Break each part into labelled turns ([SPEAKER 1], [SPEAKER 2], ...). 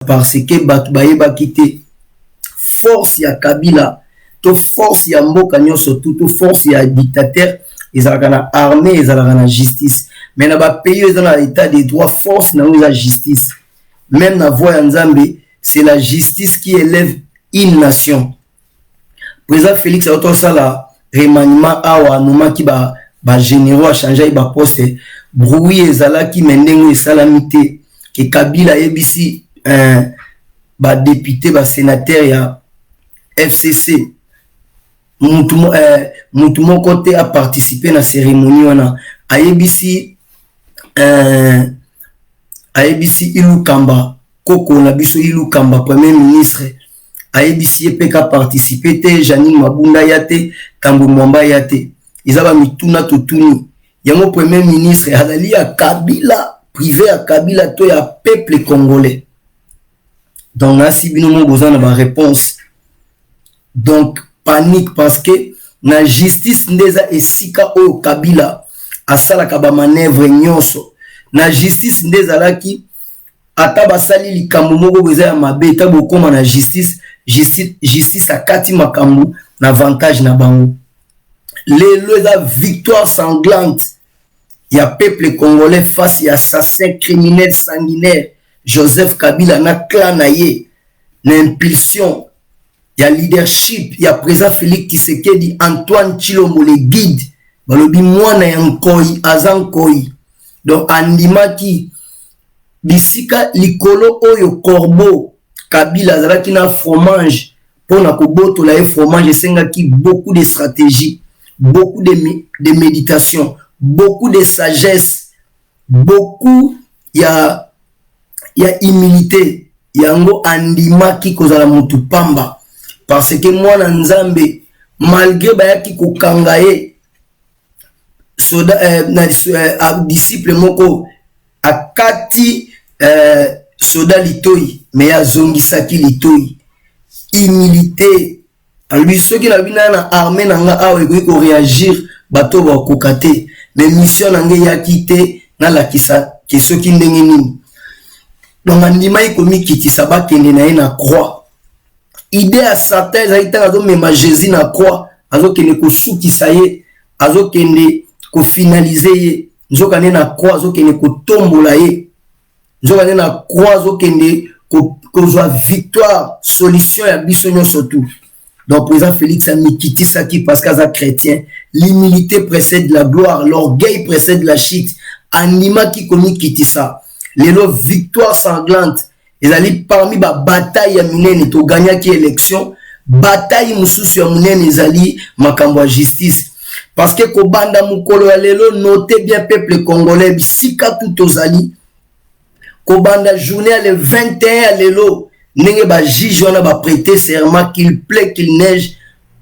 [SPEAKER 1] parce que bato bayeba kite force ya Kabila to force ya mboka nyonso tout force ya dictateur ezalaka na armée ezalaka na justice mais na ba pays ezala na état de droit force na la justice même na voix ya Nzambe c'est la justice qui élève une nation. Président Félix a autant ça la remaniement awa moment qui ba généraux a changé ba poste bruit ezala qui mendengo salamité que Kabila ebisi ba député ba sénateur ya FCC mutu côté a participé na cérémonie wana ayebisi Ilu Kamba koko na biso Ilu Kamba premier ministre ayebisi epeka participer te Janine Mabunda yate Tambo Mwamba yate izaba mituna totuni yango premier ministre azali ya Kabila privé ya Kabila to ya peuple congolais. Donc là si bino mo besoin de réponse. Donc panique parce que na justice ndeza esika o Kabila asala kaba manœuvre nyonso na justice ndeza laki ata basali likambo moko beza ya mabe ta bokoma na justice akati makambo na avantage na bango lelo eza victoire sanglante ya peuple congolais face ya assassin criminel sanguinaire Joseph Kabila na clan na ye na impulsion ya leadership ya président Félix Tshisekedi Antoine Tshilombo le guide balobi mwana ya nkoi azankoi donc andimaki bisika likolo oyo corbeau Kabila azalaki na fromage pona koboto la fromage esengaki beaucoup de stratégie beaucoup de méditation beaucoup de sagesse beaucoup ya humilité yango andimaki kozala mutu pamba parce que mwana Nzambe malgré bayaki kokanga ye soda disciple moko akati soda litoi mais azongisaki litoi humilité lui soki na bina na armée nanga awa ekoki ko réagir bato ba kokate mais mission nanga yaki te na lakisa ke soki ndenge nini donc andima ikomi kitisa bakende na ye na croix idée à Satan ezalita azo mema Jésus na croix azo kende ko sukisa ye azo kende ko finaliser ye nzoka ne na croix azo kende ko tombola ye nzoka ne na croix azo kende ko zwa victoire solution ya biso nyonso tout. Donc président Félix a mikitisa ki parce qu'aza chrétien l'humilité précède la gloire l'orgueil précède la chute anima ki komi kitisa lelo victoire sanglante ezali parmi ba bataille ya minene to gagner ki élection bataille mususu ya minene ezali makambo ya justice parce que ko banda mukolo ya lelo notez bien peuple congolais bisika tout ozali ko banda journée le 21 ya lelo ndenge ba juge wana ba prêter serment qu'il plaît qu'il neige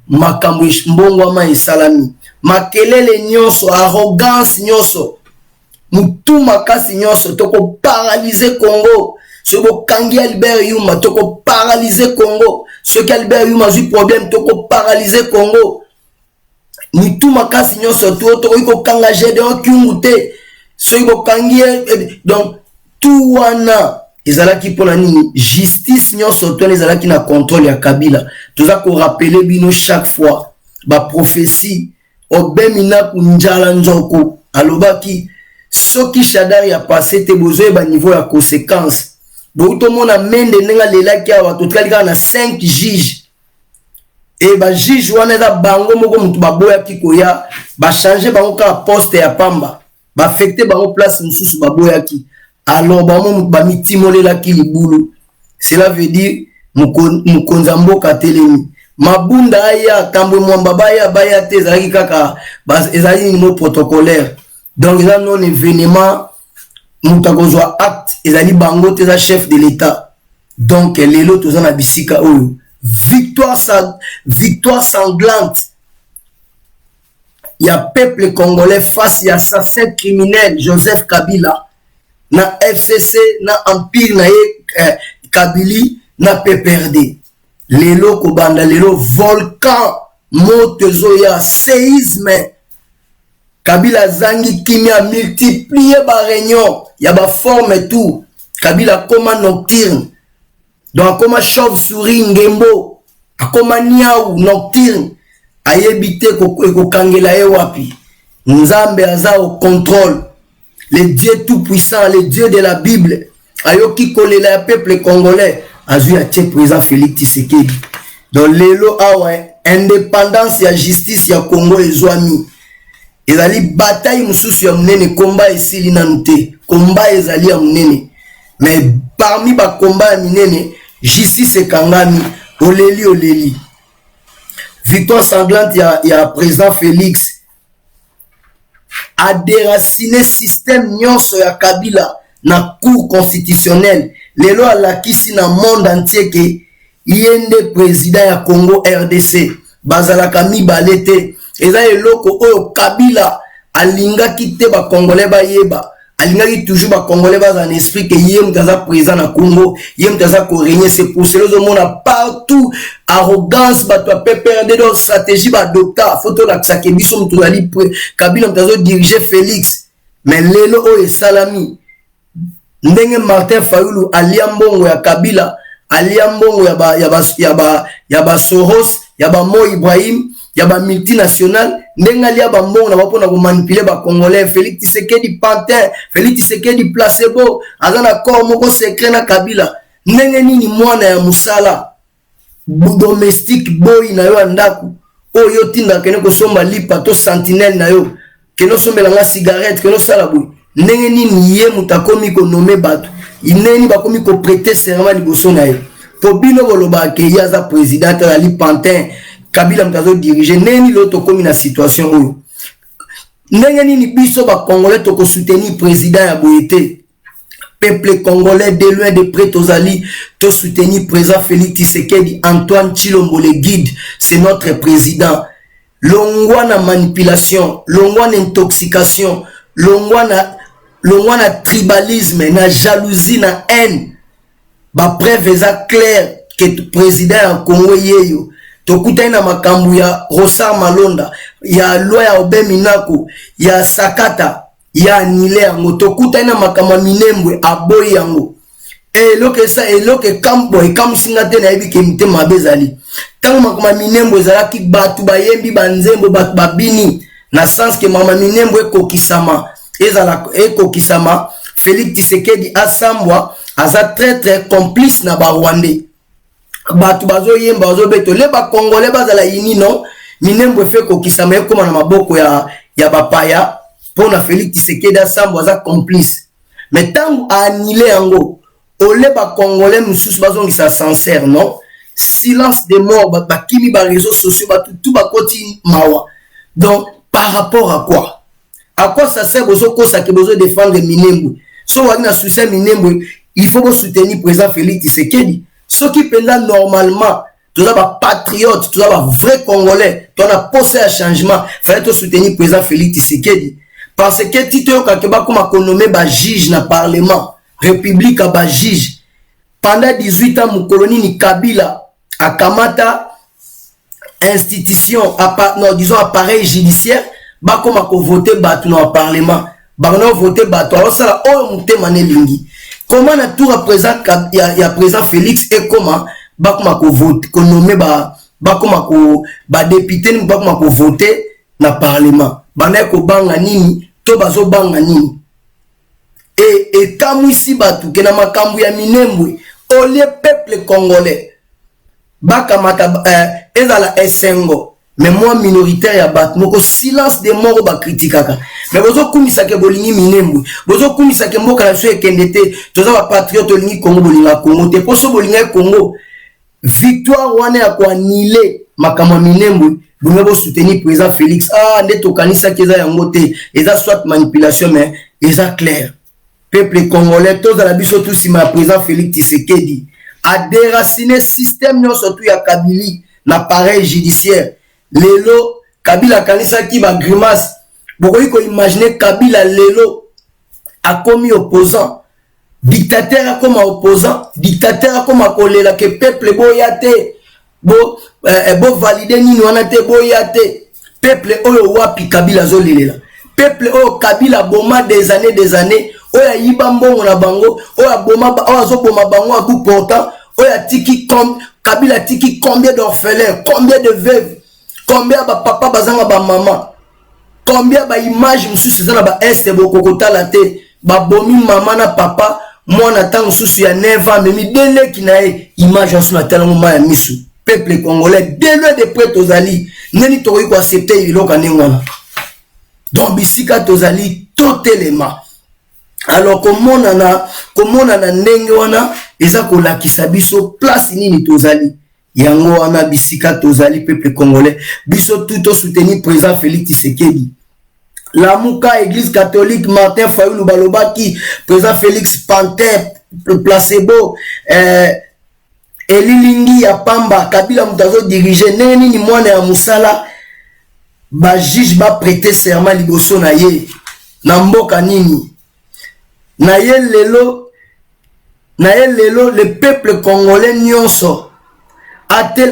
[SPEAKER 1] makambo mbongo ma esalami makelele nyonso arrogance nyonso mutu makasi nyonso toko paralyser Congo. Ce qui Albert Yuma, toko paralyser Congo. Ce qui Albert Yuma a eu problème, toko paralyser Congo. Ni tout makasi nyonso toko iko kanga Gédéon Kyungute. Ce qui donc tout wana ezalaki pona nini justice nyonso to ezalaki na contrôle ya Kabila. Toza ko rappeler bino chaque fois ba prophétie obemina kunjala njoko alobaki soki Shadari a passé te besoin ba niveau ya conséquence. Donc tout le monde a mende nenga lela ki awa to tlika na 5 juges et ba juge wana za bango moko mutu baboya ki koya ba changer bango ka poste ya pamba ba affecter bango place mususu baboya ki alors bango ba mitimolela ki libulu cela veut dire mukonza mboka telemi mabunda aya Tambwe Mwamba baya te ezalaki kaka ezali no protocolaire donc ça non événement mutakozwa acte ezali bango te za chef de l'état donc lelo toza na bisika oyo victoire sanglante ya peuple congolais face ya assassin criminel Joseph Kabila na FCC na empire na ye Kabili na PPRD lelo kobanda lelo volcan motezo ya séisme Kabila zangi kimia multiplier ba réunion ya ba forme tout Kabila comme nocturne donc akoma chauve-souris ngembo, akoma niaou nocturne, ayebite kokangela ye wapi. Nzambe aza au contrôle. Le Dieu tout-puissant, le Dieu de la Bible, ayoki kolela ya peuple congolais, azu ya tie président Félix Tshisekedi. Donc lelo awa indépendance ya justice ya Congo ezwami. Ezali bataille mususu ya munene, combat esili nanu te. Combat ezali ya munene. Mais parmi ba combat ya minene, justice ekangami, oleli. Victoire sanglante ya président Félix a déraciné système nyonso ya Kabila na cour constitutionnelle. Lelo alakisi na monde entier ke yende président ya Congo RDC bazalaka mibale te. Eza eloko oyo Kabila alingaki te ba Congolais bayeba. Alingaki toujours ba Congolais baza en esprit que yé mutaza président na Congo, yé mutaza ko régner. C'est pour cela que mona partout arrogance bato a PPRD dans stratégie ba docteur photo la tsake biso mutuzali Kabila mutazo diriger Félix. Mais lelo oyo salami ndenge Martin Fayulu aliambongo ya Kabila, aliambongo ya ba Soros, ya ba Mo Ibrahim, ya ba multinational, ndenga lia ba mbongo na bapona ko manipuler ba Congolais. Félix Tshisekedi pantin, Félix Tshisekedi placebo, azana corps moko secret na Kabila. Ndenge nini mwana ya musala domestique boy na yo andaku oyo tinda kene ko somba lipa to sentinelle na yo keno sombela nga cigarette keno sala boy. Ndenge nini ye mutakomi ko nommer bato ineni bakomi ko prêter serment liboso na ye po bino boloba ke yaza président la li pantin Kabila mtazo diriger neni loto komi na situation oyo. Ndenge nini biso ba Congolais to ko soutenir président ya boyete. Peuple congolais de loin de près tozali to soutenir président Félix Tshisekedi. Antoine Tshilombo le guide, c'est notre président. Longwa na manipulation, longwa na intoxication, longwa na tribalisme, na jalousie, na haine. Ba preuve eza clair que président ya Congo yeyo. Tokuta na makambu ya Rosar Malonda, ya loi ya Obeminako, ya Sakata, ya Nile yango. Tokuta na makambu Minembwe, aboyi yango. Eloke sa, eloke kambo, ekamusinga te na yebi ke mite mabezali. Tango makambu Minembwe zalaki batu bayembi banzembo, batu babini. Na sens ke mama Minembwe ekokisama, Félix Tshisekedi asambwa, aza très complice na ba Rwandais. Batu bazo yemba bazo beto le ba Congolais bazala yini non Minembwe fe ko kisama ekoma na maboko ya bapaya pona Félix Tshisekedi asambo aza complice. Mais tangu anile yango ole ba Congolais mususu bazo ngisa sincère non silence de mort ba kimi ba réseaux sociaux ba tout ba koti mawa. Donc par rapport à quoi ça sert bozo ko ça que bozo défendre Minembwe so wani na souci Minembwe il faut soutenir président Félix Tshisekedi. Ceux qui pendant normalement, tous les patriotes, tous les vrais Congolais, tous les posé à changement, fallait soutenir le président Félix Tshisekedi. Parce que Tito Kakeba comme a nommé ba juge na parlement, république à ba juge. Pendant 18 ans, mon colonie ni Kabila a Kamata institution, non, disons appareil judiciaire, ba comme a voté batou dans le parlement, ba on a voté batou. Alors ça là, oh monté mané lingi. Comment na tout représente ya président Félix et comment bakoma ko vote ko nommer ba bakoma ko ba député ni bakoma ko voter na parlement bana ko banga nini to bazo banga nini et kamwisi batu ke na makambu ya Minembwe au lieu peuple congolais bakamata ezala esengo mais moi minoritaire ya batu moko silence de mort ba critikaka. Mais bozo kumisa ke bolingi Minembwe bozo kumisa ke mboka na so ekendete toza ba patriote olingi Congo bolinga Congo te poso bolinga Congo victoire wana ya kwa nile makama Minembwe bongo bo soutenir président Félix nde tokanisa keza yango te eza soit manipulation mais eza clair peuple congolais toza la biso tous sima président Félix Tshisekedi a déraciné système nyonso tu ya Kabili na pareil judiciaire lelo Kabila kanisa ki ba grimace. Pourquoi qu'on imagine Kabila lelo a commis opposant, dictateur comme opposant, dictateur comme kolela que peuple boyate, bo valider ni noanate boyate, peuple oyo wapi Kabila zolela, peuple oyo Kabila boma des années, oya yiba mbongo na bango, oya boma oya zo boma bango à bout portant, oya tiki Kabila tiki combien d'orphelins, combien de veuves, combien de papa bazanga ba maman, combien ba image mususu zana ba este bokokota la te, ba bomi maman na papa, moi na tango mususu ya 9 ans memi dele kinae image en sous tellement ma misu. Peuple congolais dès le de près tozali, neni tori ko accepter iloka nengwana. Donc bisika tozali totalement. Alors comment na ndenge wana eza ko lakisa biso place nini tozali. Yango wana bisika tozali peuple congolais. Biso tout soutenir président Félix Tshisekedi. La Mouka église catholique Martin Fayulu balobaki président Félix Pantin placebo Elilingi ya Pamba Kabila mutazo diriger neni ni mwana ya musala ba juge ba prêter serment liboso na ye na mboka nini na ye lelo le peuple congolais nyonso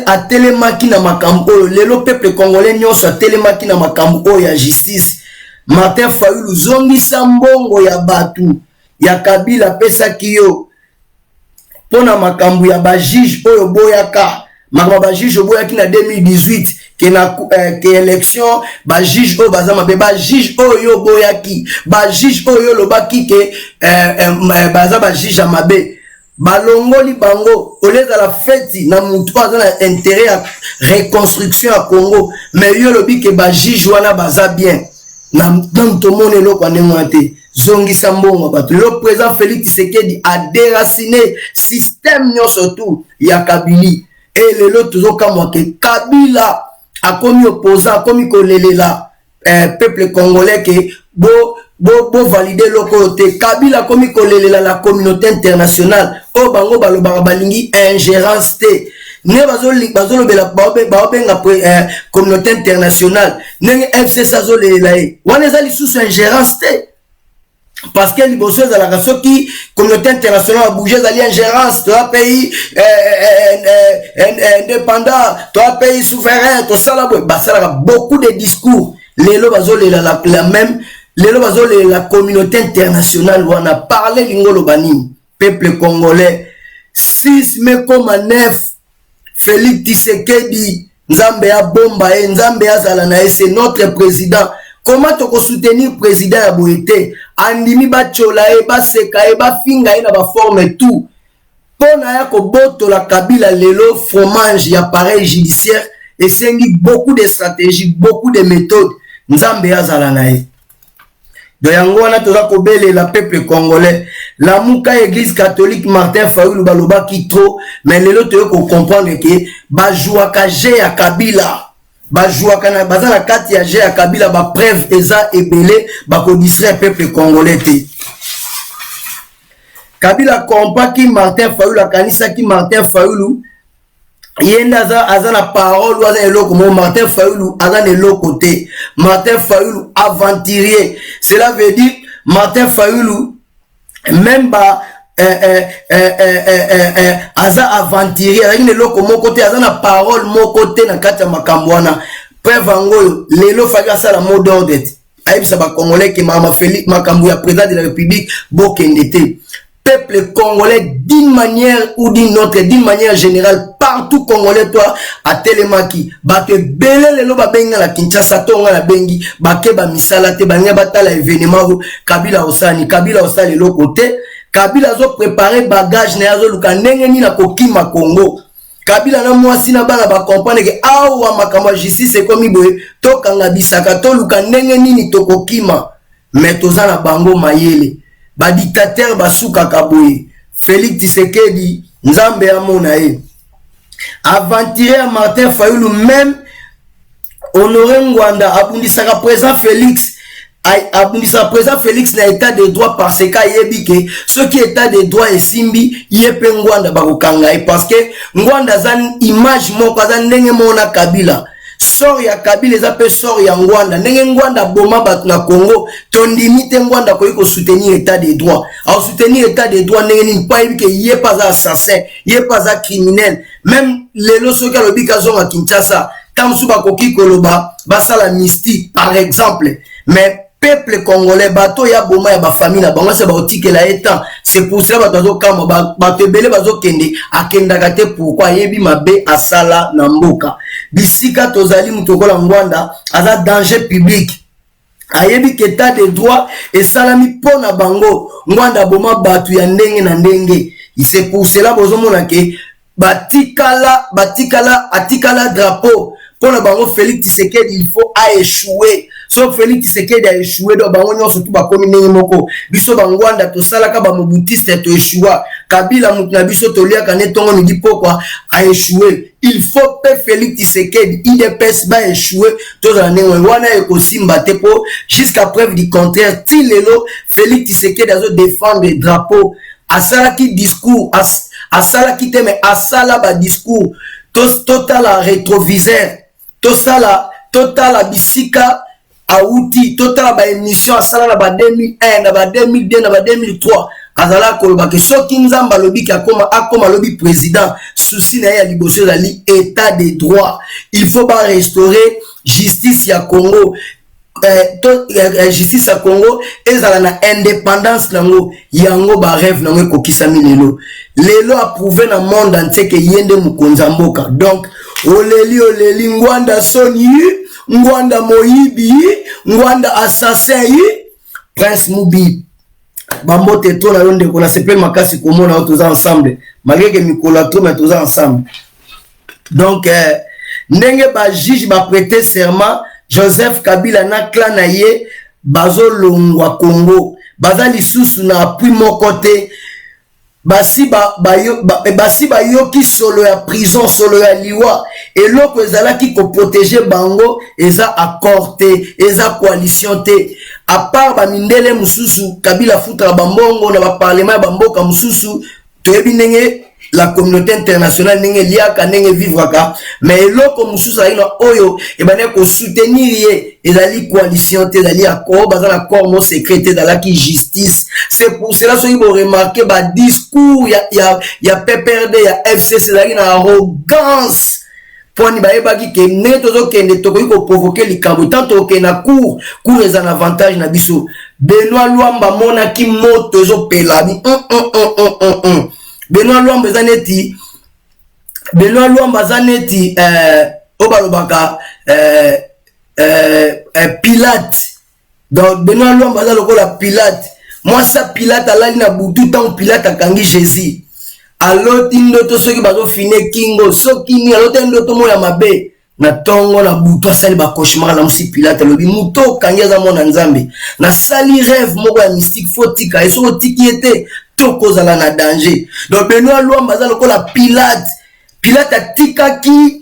[SPEAKER 1] atelemaki na makambo oyo lelo peuple congolais nyonso atelemaki na makambo oyo ya justice. Martin Fayulu zongisa mbongo ya batu ya Kabila pesaki yo pona makambo ya ba juge oyo boyaka makambo ba juge boyaki na 2018 ke élection ba juge oyo bazama be ba juge oyo boyaki ba juge oyo lobaki ke baza ba juge ya mabe balongoli bango oleza la fête na mutu aza na intérêt ya reconstruction ya Congo mais yo lobi ke ba juge wana baza bien na tomone loko ndengwate zongisa mbongo bato le président Félix Tshisekedi a déraciné système nyonso tout ya Kabili et lelo tozokamwa ke Kabila akomi opposant akomi kolelela peuple congolais ke bo valider loko te Kabila akomi kolelela la communauté internationale o bango balobaka balingi ingérence te ne bazolobela baobenga communauté internationale nenge FC sazolela e wana eza lisusu ingérence te parce que liboso ezalaka soki communauté internationale abouge ezali ingérence toi pays indépendant toi pays souverain tosala boye basalaka beaucoup de discours lelo bazolela la même lelo bazolela la communauté internationale wana parle lingolo banini peuple congolais 6 mai comme 9 Félix Tshisekedi Nzambe ya bomba e Nzambe azala na c'est notre président. Comment toko soutenir président ya boete andimi ba chola e ba seka e ba finga e na ba forme tout pona ya ko boto la Kabila lelo fromage ya appareil judiciaire et sengi beaucoup de stratégies beaucoup de méthodes Nzambe azala na e de yango wana toza kobele la peuple congolais la Mouka église catholique Martin Fayulu balobaki trop mais lelo toyo ko comprendre que ba jouaka je ya Kabila ba jouaka na bazana kati ya je ya Kabila ba preuve eza ebele ba ko distraire peuple congolais te Kabila kompaki Martin Fayulu kanisa ki Martin Fayulu yenda azana parole ou azana eloko mo Martin Fayulu azana eloko te Martin Fayulu aventurier cela veut dire Martin Fayulu même ba aza aventurier azana eloko moko te azana parole moko te na kati ya makambo wana preuve ngoyo lelo Fayulu asala mot d'ordre ayebisa ba congolais ke mama Félix makambo ya président de la République bokende te peuple congolais d'une manière ou d'une autre, d'une manière générale, partout congolais, toi, à Télémaki, bate belé le ba benga la Kinshasa, tonga la bengi, bake ba misala te, ba nyabata la événement, Kabila osani, Kabila osali le côté, Kabila zo préparé bagage, ne azo luka nenge ni na kokima Congo. Kabila na mwasi na bana ba comprendre que awa makamwa justice ekomi boye, to kanga bisaka, to luka nenge nini to kokima, mais tozana bango mayele. Ba dictateur basuka kaboye Félix Tshisekedi Nzambe amona e aventurier Martin Fayulu même honoré Ngwanda abundisaka président Félix abundisa président Félix na état de droit parce que yebike ce qui état de droit et simbi yepe Ngwanda bakokanga e parce que Ngwanda zan image moko zan ndenge mona Kabila sort ya Kabila eza pe sort ya Ngwanda ndenge Ngwanda boma batu na Congo tondimite Ngwanda ko soutenir état de droit au soutenir état de droit ndenge ni pa yebike ye pas assassin ye pas criminel même lelo soki alobika zonga Kinshasa kamsu bakoki koloba basala mystique par exemple mais peuple congolais bato ya boma ya ba famille na bango se ba otikela etant c'est pour ça bato kama bato ebele bazo kende akenda kate pourquoi yebi mabe asala na mboka bisika tozali mutokola ngwanda aza danger public ayebi que état de droit et salami pona bango ngwanda boma batu ya ndenge na ndenge c'est pour cela bozomona ke atikala drapeau pona bango Félix Tshisekedi il faut a échouer so Félix Tshisekedi a échoué do bango nyonso tu bakomi ndenge moko biso bangwanda tosalaka ba mobutiste to échoua Kabila mutna biso toliaka ne tongo midi pourquoi a échoué il faut que Félix Tshisekedi IDPS ba échouer tozala ndenge wana ekosimba te po jusqu'à preuve du contraire ti lelo Félix Tshisekedi azo défendre le drapeau asalaki discours asalaki te mais asala ba discours total rétroviseur total bisika auti total ba émission asala na ba 2001 na ba 2002 na ba 2003 azala koloba ke soki nzamba lobi ki akoma lobi président souci na ya liboso zali état de droit il faut ba restaurer justice ya Congo justice ya Congo ezala na indépendance nango yango ba rêve nango ekokisami lelo approuvé na monde entier ke yende mukonza mboka donc oleli ngwanda soni ngwanda moyibi ngwanda assassin Prince Mubi bambote to na londe ko na sepel makasi komona tous ensemble malgré que mikolo to mais tous ensemble donc ndenge ba juge ba prêter serment Joseph Kabila na clan na ye bazo longwa Congo baza lisusu na appui mokote basi bayoki solo ya prison solo ya liwa eloko ezalaki ko protéger bango eza accord te eza coalition te à part ba mindele mususu Kabila futra bambongo na ba parlement bamboka mususu toyebi ndenge la communauté internationale ndenge liaka ndenge vivre ka mais eloko mususu aina oyo ebane ko soutenir ye ezali coalition te ezali accord baza na corps mo secret ezalaki justice c'est pour cela so ibo remarquer ba discours ya PPRD ya FCC ezali na arrogance poni bayebaki ke ne tozokende tokoki ko provoquer likambo tant toke na cour eza na avantage na biso Benoît Luamba monaki moto ezopelabi Benoît Luamba zaneti obalobaka Pilate donc Benoît Luamba za lokola Pilate moi ça Pilate alali na butu tant Pilate akangi Jésus aloti ndoto soki bazo fine kingo soki ni aloti ndoto mo ya mabe na tongo na butu asali ba cauchemar na musi Pilate lobi muto kanyaza mona nzambe na sali rêve moko ya mystique fotika eso tiki ete tokozala na danger donc Benoît Luamba za lokola Pilate atikaki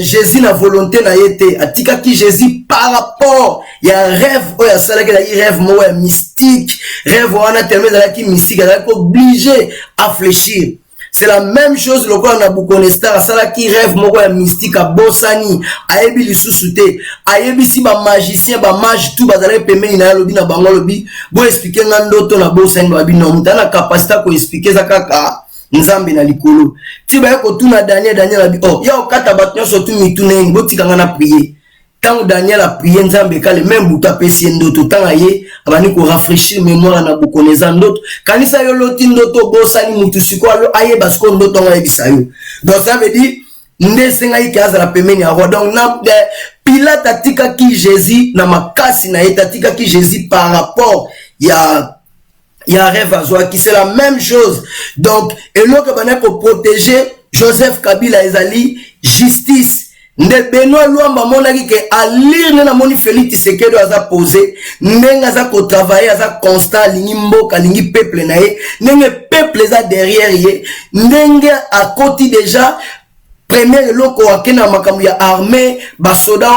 [SPEAKER 1] Jésus na volonté na yete atikaki Jésus par rapport ya rêve oya salaki la rêve mo ya mystique rêve wana tellement zalaki mystique zalaki obligé à fléchir c'est la même chose lokola na Bukonestar salaki rêve mo ya mystique a bosani ayebi lisusu te ayebi si ba magicien ba mage tout bazalaki pembeni na lobi na bango lobi bo expliquer nga ndoto na bosani ba bino mutana capacité ko expliquer za kaka nzambe na likolo ti ba ko tuna Daniel abi ya okata bat nyoso tu mituna ngo tikanga na prier tant Daniel a prié nzambe kale même buta pesi ndoto tanga ye abani ko rafraîchir mémoire na bukoneza ndoto kanisa yo loti ndoto bosani mutu siko alo aye basko ndoto nga yebisa yo donc ça veut dire ndesenga ikaza la pemeni ya roi donc na Pilate atika ki Jésus na makasi na etatika ki Jésus par rapport ya rêve azwa qui c'est la même chose donc et l'autre bana pour protéger Joseph Kabila ezali justice nde Benoît Luamba monaki ke alire na moni Félix Tshisekedi aza posé ndenga za ko travailler aza constant lingi mboka lingi peuple na ye ndenge peuple za derrière ye ndenge à côté déjà premier loko akena makambo ya armée basoda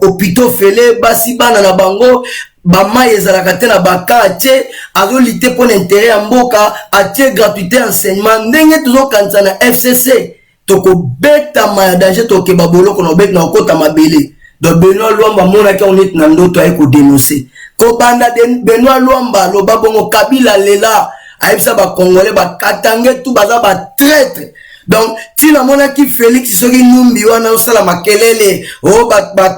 [SPEAKER 1] hôpitaux fele basi bana na bango bama ezalaka te na baka atie azolite pour l'intérêt ya mboka atie gratuité enseignement ndenge tozokanisa na FCC toko beta ma danger toke baboloko na beta na kota mabele donc Benoît Luamba monaki on est na ndoto ay ko dénoncer ko banda Benoît Luamba lo babongo Kabila lela ayebisa ba congolais ba katange tout baza ba traître Donc tu na mona ki Félix soki numbi wana osala makelele o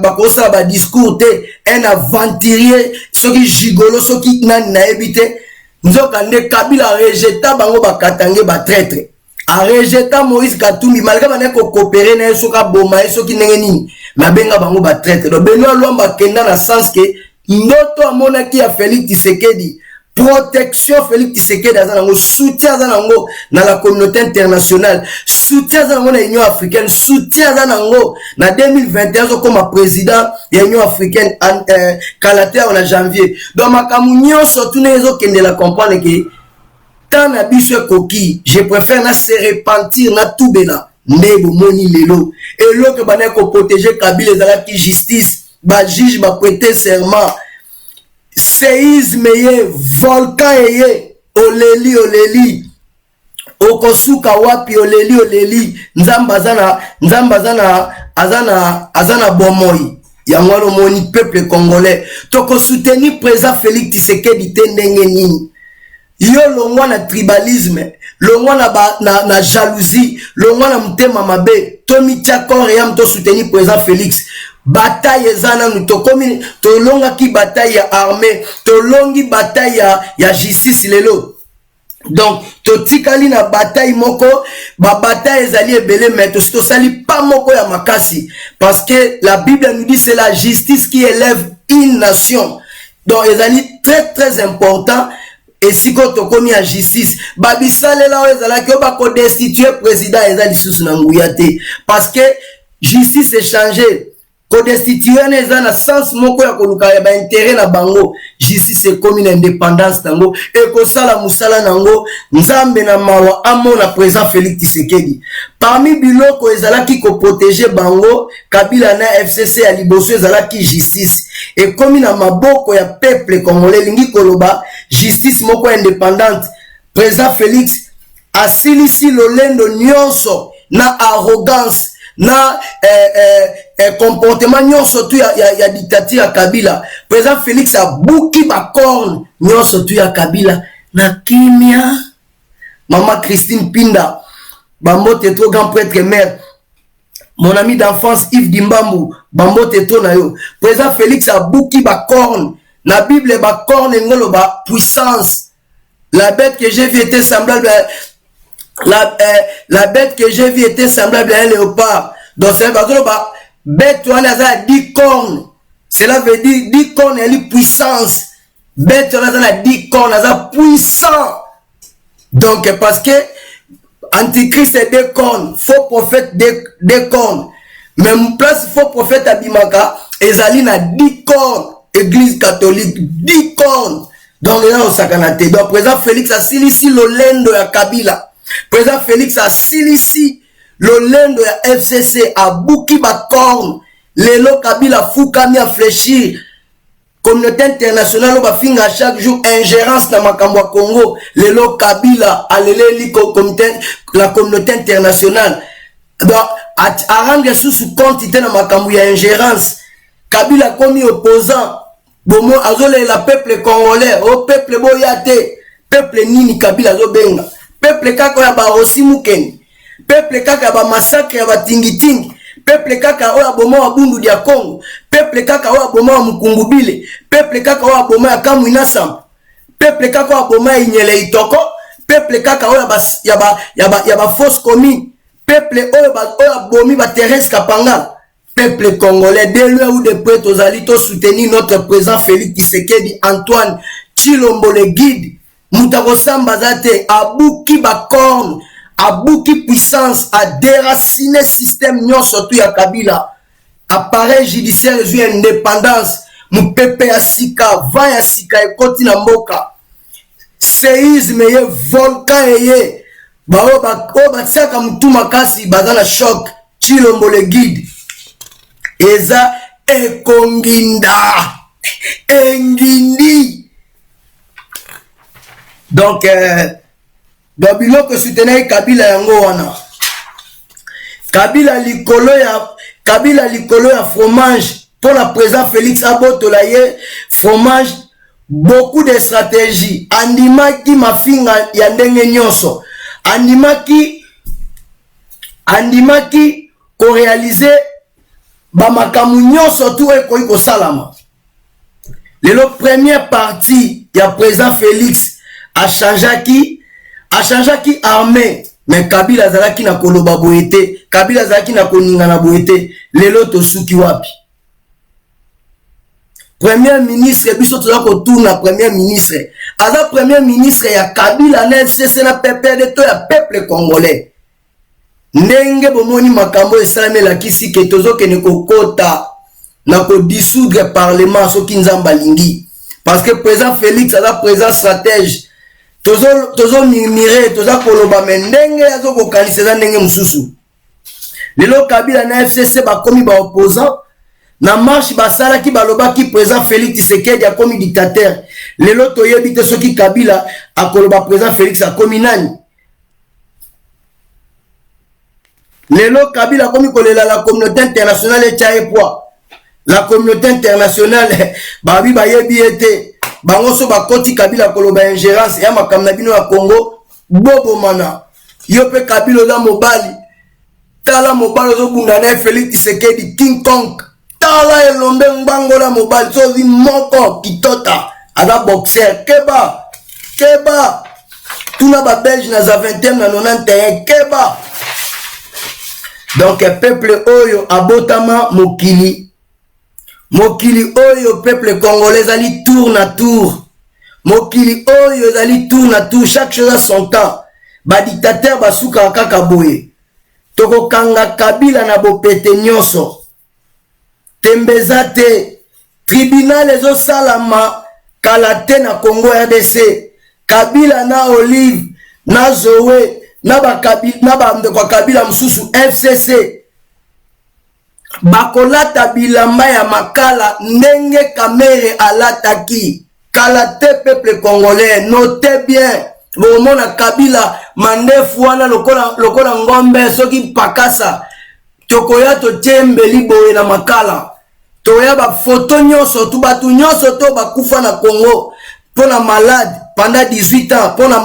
[SPEAKER 1] bakosala ba discours te un aventurier soki gigolo soki nani na ebite nzoka nde Kabila rejeta bango bakatange ba traître a rejeta Moïse Katumbi malgré bana ko coopérer na soka boma soki ndenge nini na benga bango ba traître. Donc Benoît Lwamba kenda na sens que ndoto amona ki ya Félix Tshisekedi protection Félix Tshisekedi azanango soutien azanango na la communauté internationale soutien azanango na Union africaine soutien azanango na 2021 comme président de l'Union africaine Kalatea en janvier. Donc makamu nyonso tuna ezo kende la comprendre que tant na biso koki je préfère na se repentir na tubela ndebo moni lelo et l'autre bana ko protéger Kabila ezala ki justice ba juge ba prêter serment séisme ye volcan ye oleli okosuka wapi oleli nzamba azana bomoi ya ngwalo moni peuple congolais toko soutenir président Félix Tshisekedi te ndenge nini yo longwa na tribalisme longwa na jalousie longwa na mtema mabe tomi tiakore ya mto soutenir président Félix bataille ezana nous tokomi tolonga ki bataille ya armée tolongi bataille ya justice lelo. Donc totikali na bataille moko ba bataille ezali ebele mais to sali pas moko ya makasi parce que la Bible nous dit c'est la justice qui élève une nation. Donc ezali très important et si ko tokomi ya justice babisalela ezala ki ba ko destituer président ezali sous na nguyate parce que justice est changée ko destituer neza na sens moko ya koluka ya ba intérêt na bango justice est comme une indépendance tango et ko sala musala nango nzambe na mawa amona président Félix Tshisekedi parmi biloko ezalaki ko protéger bango Kabila na FCC ya liboso ezalaki justice et comme na maboko ya peuple congolais lingi koloba justice moko indépendante président Félix asilisi lolendo nyonso na arrogance na comportement nyonso tu ya dictature ya Kabila. Président Félix a buki ba corne nyonso tu ya Kabila na kimia. Maman Christine Pinda bambote to grand prêtre mère mon ami d'enfance Yves Dimbambu bambote to na yo. Président Félix a buki ba corne na Bible ba corne ngolo ba puissance. La bête que j'ai vue était semblable à la bête que j'ai vue était semblable à un léopard. Donc c'est la bête on a 10 cornes. Cela veut dire 10 cornes et puissance. Bête on a 10 cornes, on puissant. Donc parce que Antichrist est 2 cornes, faux prophète 2 cornes. Même place faux prophète Abimaka, ezali na 10 cornes. Église catholique 10 cornes. Donc là on sakanate. Donc président Félix a silisi lolendo ya Kabila. Président Félix a silisi lolendo ya FCC a buki ba corne. Lelo Kabila fukami a fléchir. Communauté internationale ba finga chaque jour ingérence dans makambo Congo. Lelo Kabila a leli la communauté internationale. Donc a rendre sous compte na makambo ya ingérence. Kabila komi opposant. Bomo azole la peuple congolais, au peuple boyate, peuple nini Kabila zo benga. Peuple kaka ya ba Osimukeni, peuple kaka ya ba massacre ya ba tingitingi, peuple kaka oya boma wa Bundu dia Congo, peuple kaka oya boma wa Mukungubile, peuple kaka oya boma ya Kamwina Sam, peuple kaka oya boma ya Inyele Itoko, peuple kaka oya ya ba fausse commune, peuple oya bomi ba Thérèse Kapanga. Peuple congolais, de loin ou de près, aux alitos soutenir notre président Félix Tshisekedi, Antoine Chilombo le guide, Moutarosan Bazate, Abouki Bakorn, Abouki puissance, à déraciner système nyon surtout ya Kabila, appareil judiciaire et indépendance, mon pépé à Sika, va à Sika et continue à Mboka, séisme et volcan et Batsaka Moutumakasi, Bazana choc, Chilombo le guide. Eza ekonginda engindi. Donc Babilo que soutenait Kabila yango wana. Kabila likolo ya fromage pour la président Félix Abotolaye fromage beaucoup de stratégies. Andimaki mafinga ya ndenge nyonso. Andimaki andimaki ko réaliser ba makamu nyonso tout ekoki ko salama. Lelo première partie ya président Félix a changé armée. Mais Kabila azalaki na koloba boete, Kabila azalaki na koninga na boete, lelo to suki wapi. Premier ministre biso toza ko tourna premier ministre. Aza premier ministre ya Kabila na FCC na PPRD to ya peuple congolais. Ndenge bomoni makambo esalame la kisi ke tozo kene kokota na ko dissoudre parlement soki nzamba lingi. Parce que président Félix aza président stratège. Tozo mimire, tozo koloba mendenge yazo kokanisa za ndenge mususu. Lelo Kabila na FCC bakomi ba opposant na marche basala ki baloba ki président Félix Tshisekedi akomi dictateur. Lelo toyebi te soki Kabila akoloba président Félix akomi nani. Lelo Kabila akomi kolela la communauté internationale et poids. La communauté internationale babi bayebi ete bango so bakoti Kabila koloba ingérence ya makamna bino ya Congo bobo mana yo pe Kabila la mobali tala mobali zo bunda na Félix Tshisekedi King Kong tala elombe mbango la mobali so vi moko kitota ada boxer keba tuna ba belge na za 20e na 91 keba. Donc peuple oyo abotama mokili oyo peuple congolais ali tour na tour. Mokili oyo ali tour na tour, chaque chose a son temps. Ba dictateur basuka kaka boye. Toko kanga Kabila na bopete nyonso. Tembezate tribunal ezo salama kalate na Congo RDC. Kabila na Olive na Zoé na ba kwa Kabila msusu FCC. Bakolata bilamba ya makala ndenge Kamere alataki. Kalate peuple congolais, notez bien. Bomona Kabila mandefu wana lokola ngombe soki pakasa. Tokoya to tembeli boye na makala. Toya ba photo nyonso tu batu nyonso to bakufa na Congo pona malade pendant 18 ans pona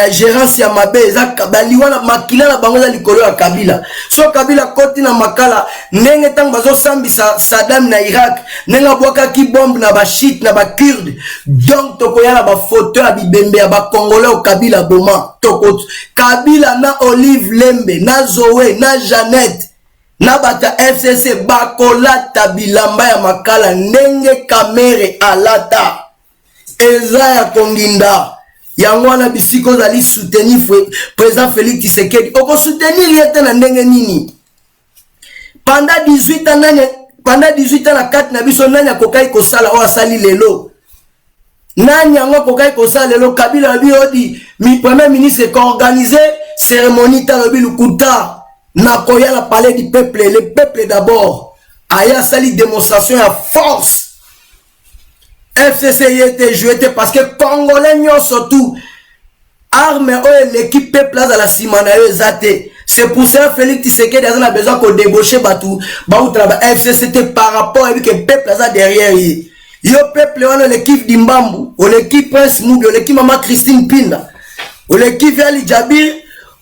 [SPEAKER 1] gérance ya mabe za baliwana makila na bango za likolo ya Kabila. So Kabila koti na makala ndenge tang bazo sambisa Saddam na Irak nenga bwaka ki bombe na ba shit na ba kurde. Donc tokoya na ba photo ya bibembe ya ba congolais au Kabila boma toko Kabila na Olive Lembe na Zoé na Jeannette na bata FCC bakolata bilamba ya makala ndenge Kamere alata. Eza ya konginda yango na bisiko zali soutenir président Félix Tshisekedi. Oko soutenir yete na ndenge nini? Pendant 18 ans na kati na biso nani akokai kosala o asali lelo. Nani yango kokai kosala lelo Kabila bi odi mi premier ministre ko organiser cérémonie talobi lukuta na koya na palais du peuple, le peuple d'abord. Aya sali démonstration ya force. FCC était joué parce que Congolais n'y surtout armes ou l'équipe peuple à la simanae zate. C'est pour ça Félix Tshisekedi a besoin qu'on débauche batou FCC c'était par rapport avec le peuple là derrière lui. Yo peuple on l'équipe d'Imbambu, ou l'équipe Prince Mubi, ou l'équipe Maman Christine Pinda, ou l'équipe Ali Djabir,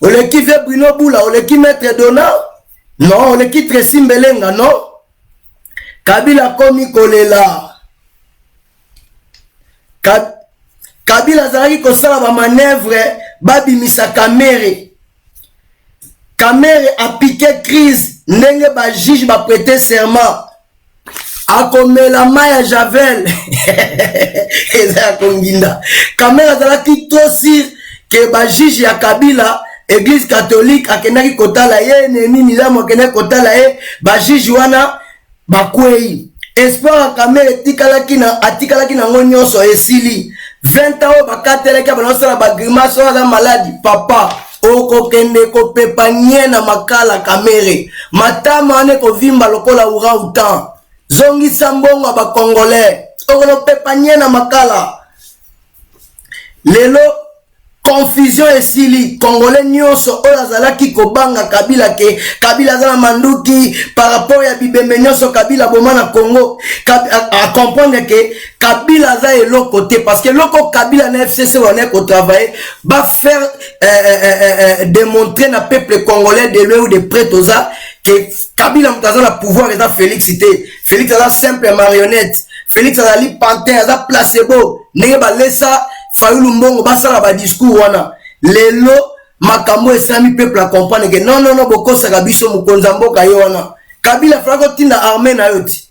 [SPEAKER 1] ou l'équipe Bruno Boula, ou l'équipe Maître Dona, non, ou l'équipe Tracy Mbelenga, non. Kabila komi kolela. Kabila zalaki kosala ba manœuvre babimisa Kamere. Kamere a piqué crise ndenge ba juge ba prêter serment. Akomela maya Javel. Eza konginda. Kamere zalaki tosir que ba juge ya Kabila église catholique akenaki kotala ye nemi milamo akenaki kotala ye ba juge wana bakwei. Espoir Kamere atikalaki na ngonyonso esili 20 ans bakateleki banosala bagrimace wana maladi papa okokende kopepa nye na makala Kamere matama ane kovimba lokola urautan zongisa mbongo ba congolais okono pepa nye na makala lelo confusion esili congolais nyonso oyo azalaki kobanga Kabila ke Kabila azala manduki par rapport ya bibembe nyonso Kabila boma na Congo a comprendre que Kabila aza eloko te parce que loko Kabila na FCC on est travailler va faire démontrer na peuple congolais de loin ou de près toza que Kabila mutaza na pouvoir eza Félix cité Félix aza simple marionnette Félix azali pantin aza placebo ndenge balesa Fayulu Mbongo basala ba discours wana lelo makambo esami peuple a comprendre que non bokosa kabiso mukonza mboka yo wana Kabila frako tinda armée na yoti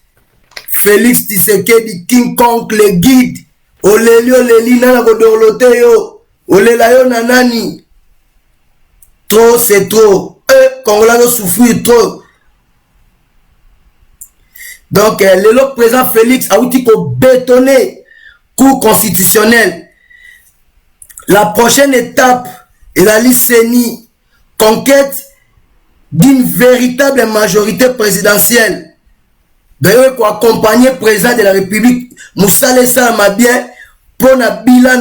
[SPEAKER 1] Félix Tshisekedi King Kong le guide oleli nana kodorlote yo olela yo na nani trop c'est trop Congolais yo souffrir trop donc le président Félix a outil ko bétonner cour constitutionnel. La prochaine étape est la CENI, conquête d'une véritable majorité présidentielle. D'ailleurs, pour accompagner le président de la République, Moussa Lessa Mabien, pour na bilan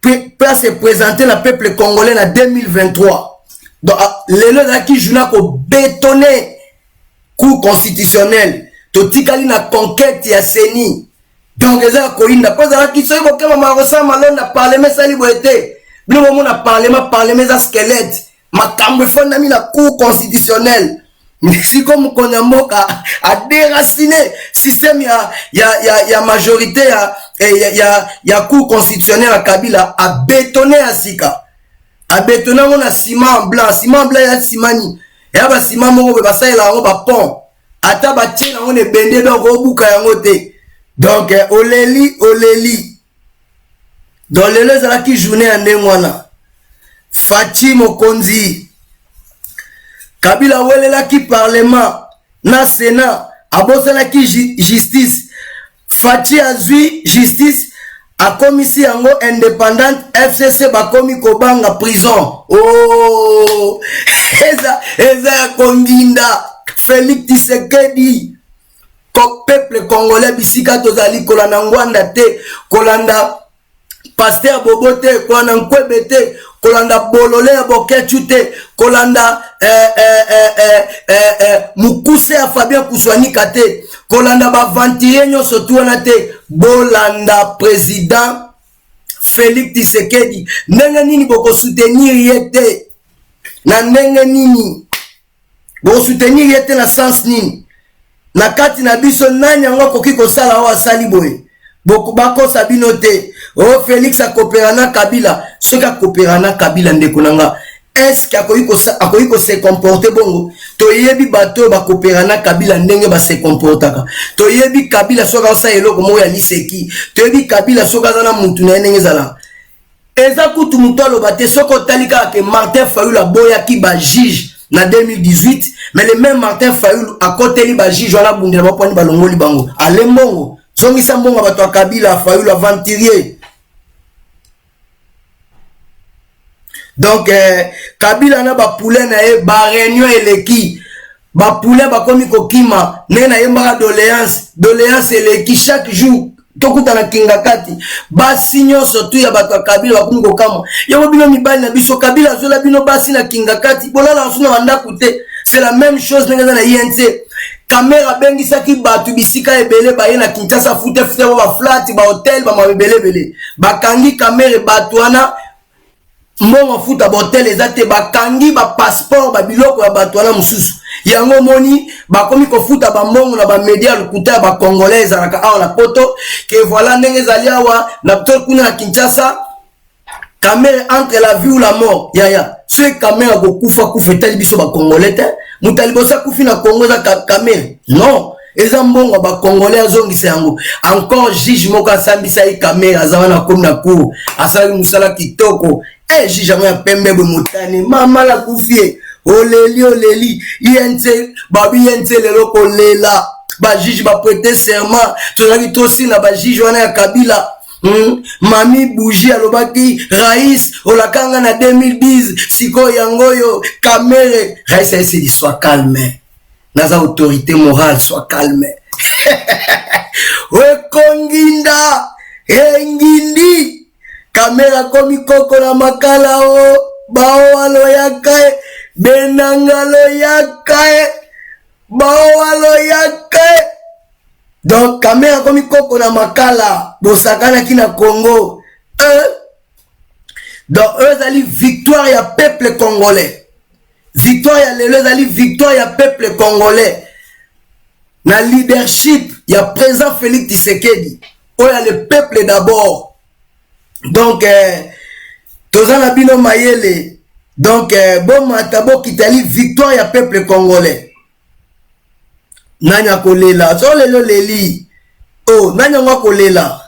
[SPEAKER 1] pour se présenter le peuple congolais en 2023. Donc, les gens qui jouent pour bétonner cour constitutionnel, totikali na conquête ya CENI. Donc les gens qui n'ont pas qui sont na parlement sali boete bilo mo na parlement za squelette makambo fond na mi la cour constitutionnelle si comme konyamoka a déraciné système ya majorité ya cour constitutionnelle à Kabila a bétonné asika a bétonné on a ciment blanc ya simani ya ba ciment moko ba sa la on ba pont ata ba tina on est bendé donc obuka yango te. Donc, oleli. Dans les gens qui journée en Nemwana, Fatima Mokonzi, Kabila Welela qui parlement, na Sénat, Abosana qui justice, Fati Azui justice, a commissi yango indépendante, FCC bakomi kobanga prison. Oh, eza Konginda, Félix Tshisekedi. Peuple congolais bisika tozali kolanda ngwanda te kolanda pasteur bobote kolanda nkwebe te kolanda bolole ya bokechu te kolanda mukuse ya Fabien Kuswanika te kolanda bavantire nyonso tu wana te bolanda président Félix Tshisekedi ndenge nini boko soutenir yete na ndenge nini boko soutenir yete na sens nini na kati na biso nani yango koki kosala wa sali boye boko bako sabino te o Félix a coopérer na Kabila soki a coopérer na Kabila ndeko nanga est-ce akoki ko se comporter bongo to yebi bato ba coopérer na Kabila ndenge ba se comportaka to yebi Kabila soka sa eloko mo ya liseki to yebi Kabila soka za na muntu na ndenge zala eza kutu muto aloba te soko talika ke Martin Fayulu boya ki ba juge na 2018 mais le même Martin Fayulu a côté li ba juge wala bundela ba poni balongoli bango ale mbongo zongisa mbongo bato ya Kabila Fayulu aventurier donc Kabila na ba poulet na e ba réunion eleki ba poulet ba komi kokima ne na yemba doléance eleki chaque jour tokuta na kingakati basi nyonso tu ya bato ya Kabila bakomi kokama yango bino mibali na biso Kabila zola bino basi na kingakati bolala nsuna wanda kute c'est la même chose ndenge na INC caméra bengisaki bato bisika ebele baye na Kinshasa fute ba flat ba hotel ba mabele bakangi caméra bato wana mbongo futa ba hotel ezate bakangi ba passeport ba biloko ya bato wana mususu yango moni bakomi kofuta ba mbongo na ba media lukuta ba congolais alaka awa na poto que voilà ndenge zali awa na to kuna na Kinshasa caméra entre la vie ou la mort ya ce caméra ko kufa etali biso ba congolais te mutalibosa kufi na Congo za caméra non eza mbongo ba congolais azongisa yango encore juge moko asambisa i caméra za wana komi na cour asali musala kitoko juge ya pembe bo mutani mama la kufie oleli INC babi INC lelo kolela ba juge ba prêter serment tozaki tosi na ba juge wana ya Kabila Mami Bougie alobaki Raïs olakanga na 2010 siko yangoyo caméra Raïs a dit sois calme naza autorité morale sois calme we konginda engindi Caméra komi koko na makala o. Bao alo yakae. Benangalo yakae. Bao alo yakae. Donc caméra komi koko na makala. Bosakana ki na Congo. Donc eux allient victoire ya peuple congolais. Victoire ya lelo allient victoire ya peuple congolais. Na leadership ya président Félix Tshisekedi. Oh ya le peuple d'abord. Donc tozana bino mayele. Donc bon matabo kitali victoire ya peuple congolais. Nanya kolela. So lelo leli. Oh nanya ngwa kolela.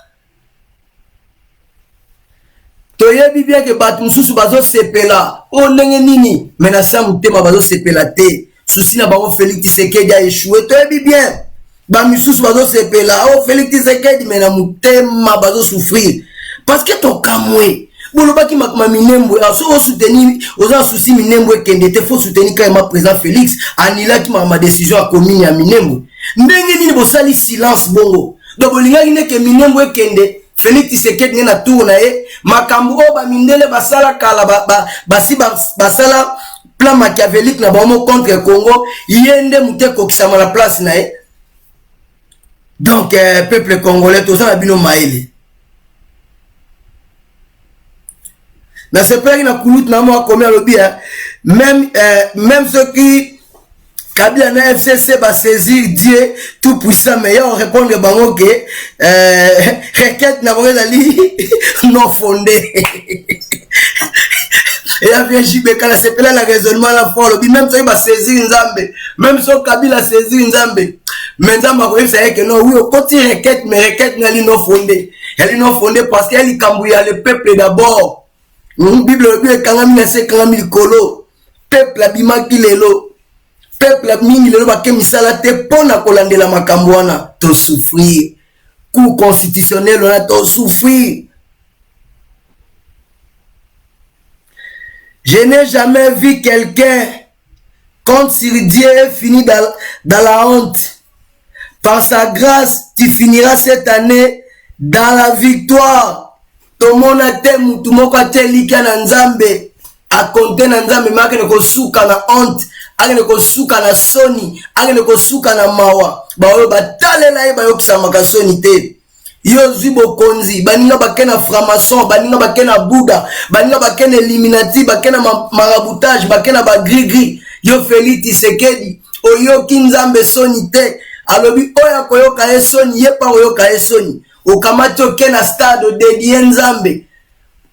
[SPEAKER 1] Toyebi bien que bat mususu bazo sepela. Oh ndenge nini mena sa mutema bazo sepela te. Souci na bango Félix Tshisekedi a échoué. Toyebi bien. Ba mususu bazo sepela. Oh Félix Tshisekedi mena mutema bazo souffrir. Parce que ton kamwe. Boloba ki makma minembo. So o soutenir oza souci minembo ekende te faut soutenir quand même président Félix anila ki ma décision a commune ya minembo. Ndenge nini bosali silence bongo. Donc bolinga ki ne ke minembo ekende. Félix Tshisekedi na tour na ye makambo o ba mindele basala kala basi basala plan machiavélique na bango contre Congo yende muteko kisama la place na ye. Donc peuple congolais toza na bino maele na sepela ki na kulut na mo akomi alobi même ceux qui Kabila na FCC va saisir Dieu tout puissant, mais on répond que bango que requête n'a pas d'aller non fondée. Et a bien Jibeka la sepela la raisonnement la folle. Même si il va saisir Nzambe, même si Kabila saisir Nzambe, mais Nzambe va dire que non, oui, au côté requête, mais requête n'a pas non fondée. Elle est non fondée parce qu'elle est cambouilla le peuple d'abord. Bible est quand même laissé quand même colo. Peuple abima kilelo. Peuple mingi lelo baké misala te pona kolandela makambo wana to souffrir. Cour constitutionnel on a to souffrir. Je n'ai jamais vu quelqu'un compte sur Dieu et fini dans la honte. Par sa grâce, tu finiras cette année dans la victoire. Tout le monde a été tout le monde a été lika na Nzambe. A compter na Nzambe ma ke ko suka na honte. Agene ko suka na soni, agene ko suka na mawa. Ba oyo batalela ye ba yo kisama ka soni te. Yo zibo konzi, baninga bakena franc-maçon, baninga bakena Bouddha, baninga bakena Illuminati, bakena maraboutage, bakena ba gris-gris. Yo Félix Tshisekedi, oyo kinzambe soni te. Alobi oya koyoka ye soni, ye pa oyoka ye soni. Okamati okena stade de Nzambe.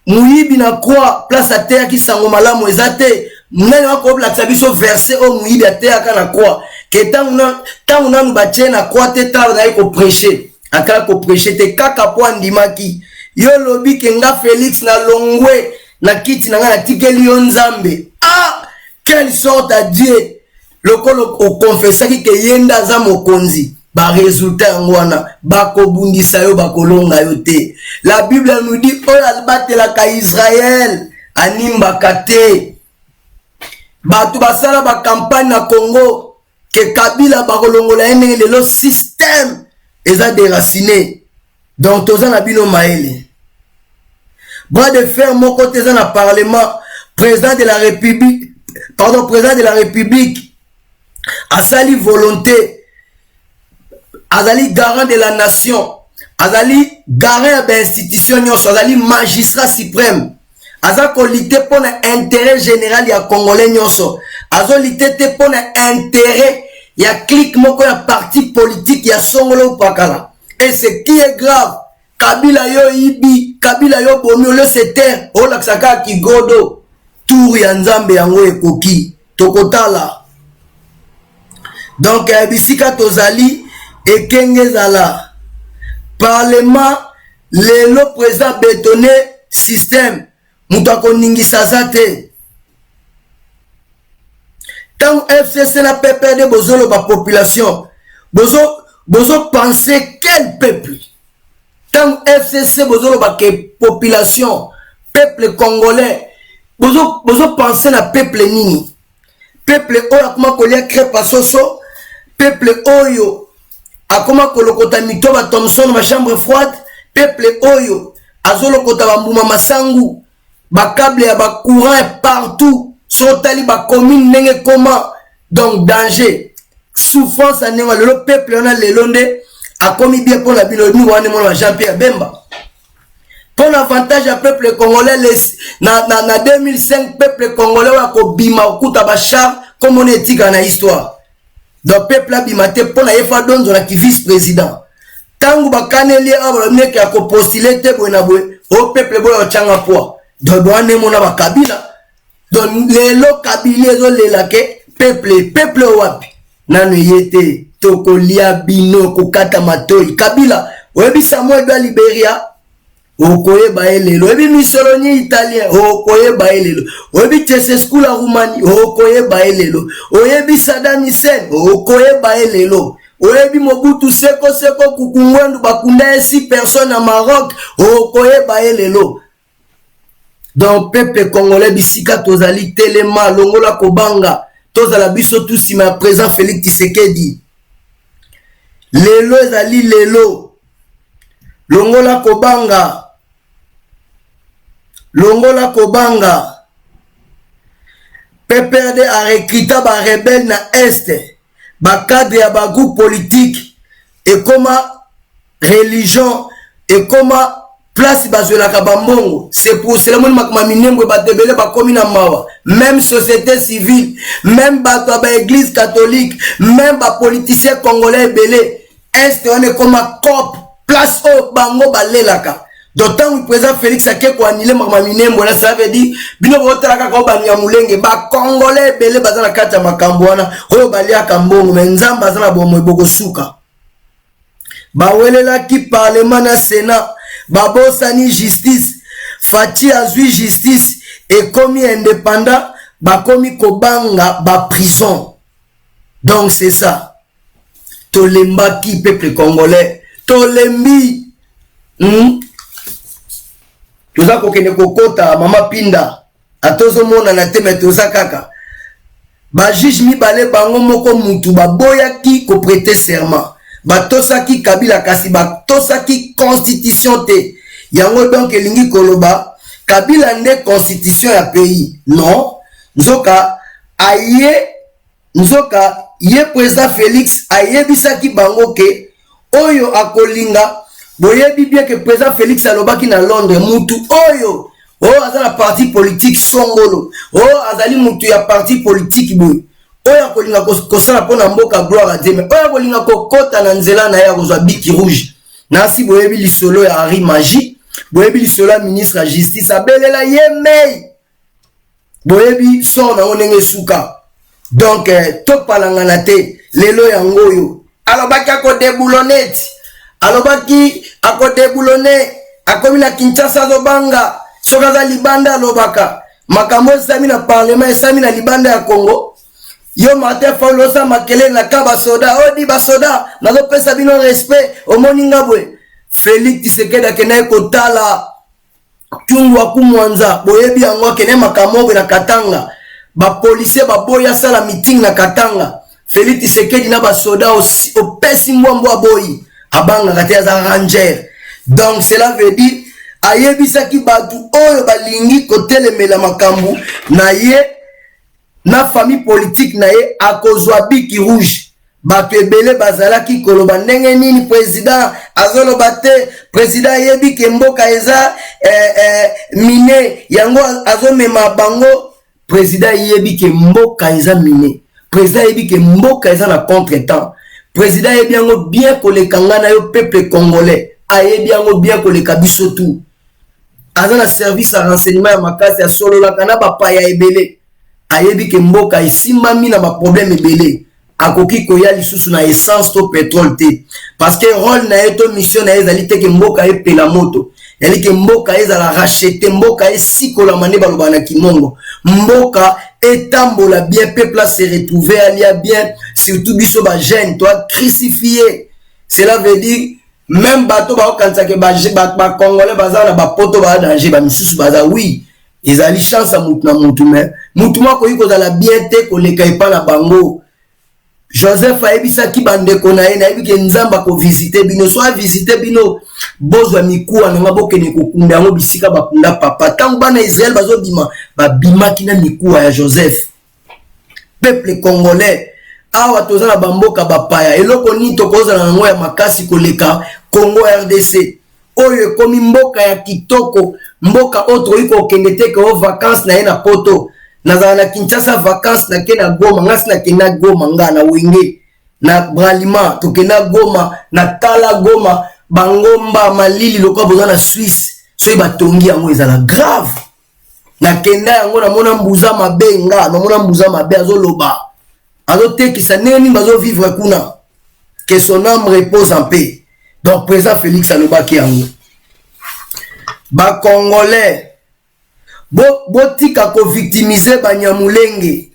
[SPEAKER 1] Muyibi na croix, place à terre ki sango malamu ezate. Mnani wako oblakisa biso verset o muyibi ateyaka na croix ke tangu nanu batie na croix te tala na ye ko prêcher akala ko prêcher te kaka po andimaki yo lobi ke nga Félix na longwe na kiti na nga na tikeli yo Nzambe. Ah, quelle sorte à Dieu lokolo o confessaki ke yenda za mokonzi ba résultat yango wana bakobundisa yo bakolonga yo te. La Bible nous dit oyo azbatelaka Israël animbaka te. Batu basala ba campagne na Congo que Kabila bakolongola ene le système eza déraciné. Donc toza na bino maele. Bras de fer mon côté dans le parlement, président de la République, président de la République asali volonté, azali garant de la nation, azali garant de l'institution, azali magistrat suprême. Aza kolite pour l'intérêt général ya congolais nyonso. Azo lite te pour l'intérêt ya clique moko ya parti politique ya songolo pakala. Et ce qui est grave, Kabila yo ibi, Kabila yo bomi le seter, o laksaka kigodo, tour ya Nzambe yango ekoki, tokotala. Donc bisika tozali ekenge zala. Parlement le président bétonné système Moutako ningisa zate. Tant FCC na peuple de bozolo ba population. Bozo penser quel peuple? Tant FCC bozolo ba ke population, peuple congolais. Bozo penser na peuple nini? Peuple oyo akoma kolia crepa soso, peuple oyo akoma kolokota mitoba Thomson ma chambre froide, peuple oyo azolo kota bambuma masangu ba câble ya ba courant partout sotali ba commune nenge comment donc danger souffrance anenga le peuple on a le londe a commis bien pour la bino ni wane mon Jean-Pierre Bemba pour l'avantage du peuple congolais na 2005 peuple congolais wa ko bima okuta ba char comme on est dans la histoire donc peuple a bima te pour la yefa donzo na ki vice président tangu bakaneli abalone ki ko postuler te bona boy au peuple boy o changa poa donc wane mona ba Kabila donc lelo Kabila zo lelake peuple wapi nanu yete tokolia bino kokata matoi Kabila oyebi Samuel de Liberia okoyeba elelo oyebi Mussolini italien okoyeba elelo oyebi Ceausescu la Roumanie okoyeba elelo oyebi Saddam Hussein okoyeba elelo oyebi Mobutu Seko Kukungwendu bakunda 6 personnes à Maroc okoyeba elelo. Donc peuple congolais bisika tozali telema longola kobanga tozala biso tout sima présent Félix Tshisekedi lelo ezali lelo longola kobanga PPRD a recruté ba rebelle na est ba cadre ya ba groupe politique et comment religion et comment place bazwela ka bambongo c'est pour cela mon makma minembo ba debele ba komina mawa même société civile même ba église catholique même ba politiciens congolais belé est on est comme cop place au bango balelaka d'autant le président Félix ake ko annuler makma minembo là ça veut dire bino botalaka ko banya mulenge ba congolais belé bazana kata makambo wana oyo balia kambongo menzamba bazana bomo boko suka ba welela ki parlement na sénat babosani justice Fati azui justice et komi indépendant bakomi kobanga ba prison donc c'est ça tolemba ki peuple congolais tolembi toza kokende kokota mama pinda atozo mona na teme toza kaka ba juge mibale bango moko mutu baboya ki ko prêter serment batosaki Kabila kasi batosaki constitution te yango donc elingi koloba Kabila nde constitution ya pays non nzoka ye président Félix ayebisaki bango ke oyo akolinga boyebi bien que président Félix alobaki na Londres mutu oyo azala parti politique songolo azali mutu ya parti politique boy oya kolinga kosala pona mboka gloire à Dieu mais oya kolinga kokota na nzela na ya kozwa biki rouge nasi boyebi lisolo ya Henri Magie boyebi lisolo ya ministre ya justice abelela yemei boyebi so na onenge suka donc topalangana te lelo yango oyo alobaki akodebulone akomi na Kinshasa zobanga sokaza libanda alobaka makambo esami na parlement esami na libanda ya Congo yo matin folosa makele na kaba soda odi ba soda nazo pesa bino respect omoninga bwe Félix Tshisekedi akena kotala tungu akumwanza boyebi yango kene makambo na Katanga ba policier ba boya sala meeting na Katanga Félix Tshisekedi na ba soda au pesi mbombo boyi abanga katia za ranger donc cela veut dire ayebisaki batu oyo balingi kotelemela makambo na ye na famille politique na ye akozwa biki rouge bato ebele bazalaki koloba ndenge nini président azoloba te président yebi ke mboka eza mine yango azomema bango président yebi ke mboka eza mine président yebi ke mboka eza na contretemps président yebi yango bien koleka nga na yo peuple congolais ayebi yango bien koleka biso tout aza na service ya renseignement ya makasi ya sololaka na bapaya ebele ayebi ke mboka esimbami na ba problème ebele akoki koya lisusu na essence to pétrole te parce que rôle na eto mission na ezali te ke mboka epela moto yali ke mboka ezala racheter mboka esikola mane baloba na kimongo mboka etambola bien peuple se retrouver alia bien surtout biso ba jeune toi crucifié cela veut dire même bato ba okanisa ke ba congolais bazana ba poto ba danger ba misusu baza oui ezali chance à mutu na mutu mais mutu moko yiko za la bien te koleka epa na bango Joseph ayebisaki bandeko na ye nayebi ke nzamba ko visiter bino so a visiter bino bozwa mikuwa nanga bokene kokunda yango bisika bakunda papa tango bana Israël bazobima babimaki na mikuwa ya Joseph. Peuple congolais awa tozala bamboka bapaya eloko ni tokozala nango ya makasi koleka Congo RDC oyo ekomi mboka ya kitoko, mboka oyo iko kende te ko vacances na ye na poto. Nazala na Kinshasa vacances na ke na Goma, ngasi na ke na Goma nga na Wenge na Bralima to ke na Goma na Tala Goma bangomba malili lokwa boza na Suisse so batongi yango ezala grave na kenda yango na mona mbuza mabe nga na mona mbuza mabe azoloba azotekisa neni bazo vivre kuna que son âme repose en paix. Donc président Félix alobaki yango ba congolais botika ko victimiser Banyamulenge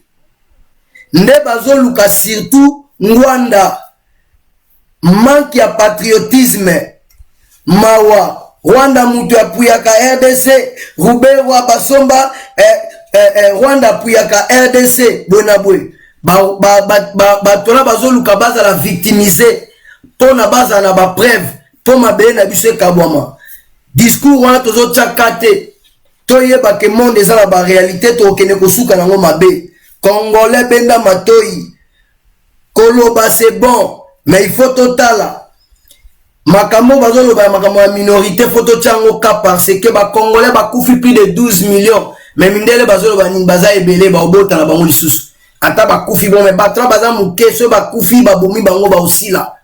[SPEAKER 1] nde bazoluka surtout Ngwanda manque ya patriotisme mawa Rwanda mutu apuyaka RDC Ruberwa basomba Rwanda apuyaka RDC bonabwe batona bazoluka bazala victimiser pona bazala ba preuve po mabele na biso ekabwama discours wana tozotiaka te toyeba ke monde eza na ba réalité tokende kosuka nango mabe. Congolais benda matoi koloba c'est bon mais il faut totala makambo bazoloba makambo ya minorité faut totiango ka parce que ba Congolais bakufi plus de 12 millions mais mindele bazoloba ni baza ebele ba obota na bango lisusu ata bakufi bon mais batra baza muke so bakufi babomi bango ba osila.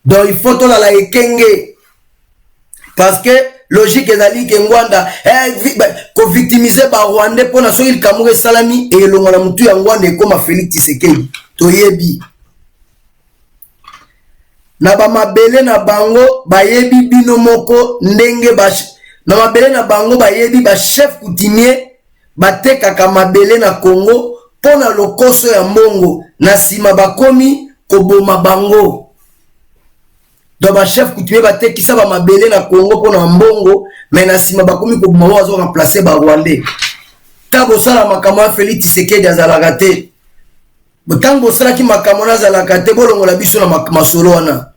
[SPEAKER 1] Donc il faut tolala ekenge parce que logique ezali ke Ngwanda ko victimiser ba Rwandais pona so il kamure salami et elongo na mutu ya Ngwanda ekoma Félix Tshisekedi toyebi na ba mabele na bango bayebi bino moko ndenge na mabele na bango bayebi ba chef coutumier batekaka mabele na Congo pona lokoso ya mbongo na sima bakomi koboma bango. Donc ba chef coutumier batekisa ba mabele na Congo pona mbongo mais na sima bakomi koboma wazo remplacer ba Rwandais. Tabo sala makambo ya Félix Tshisekedi azalaka te. Botango sala ki makambo na zalaka te bolongo la biso na masolo wana.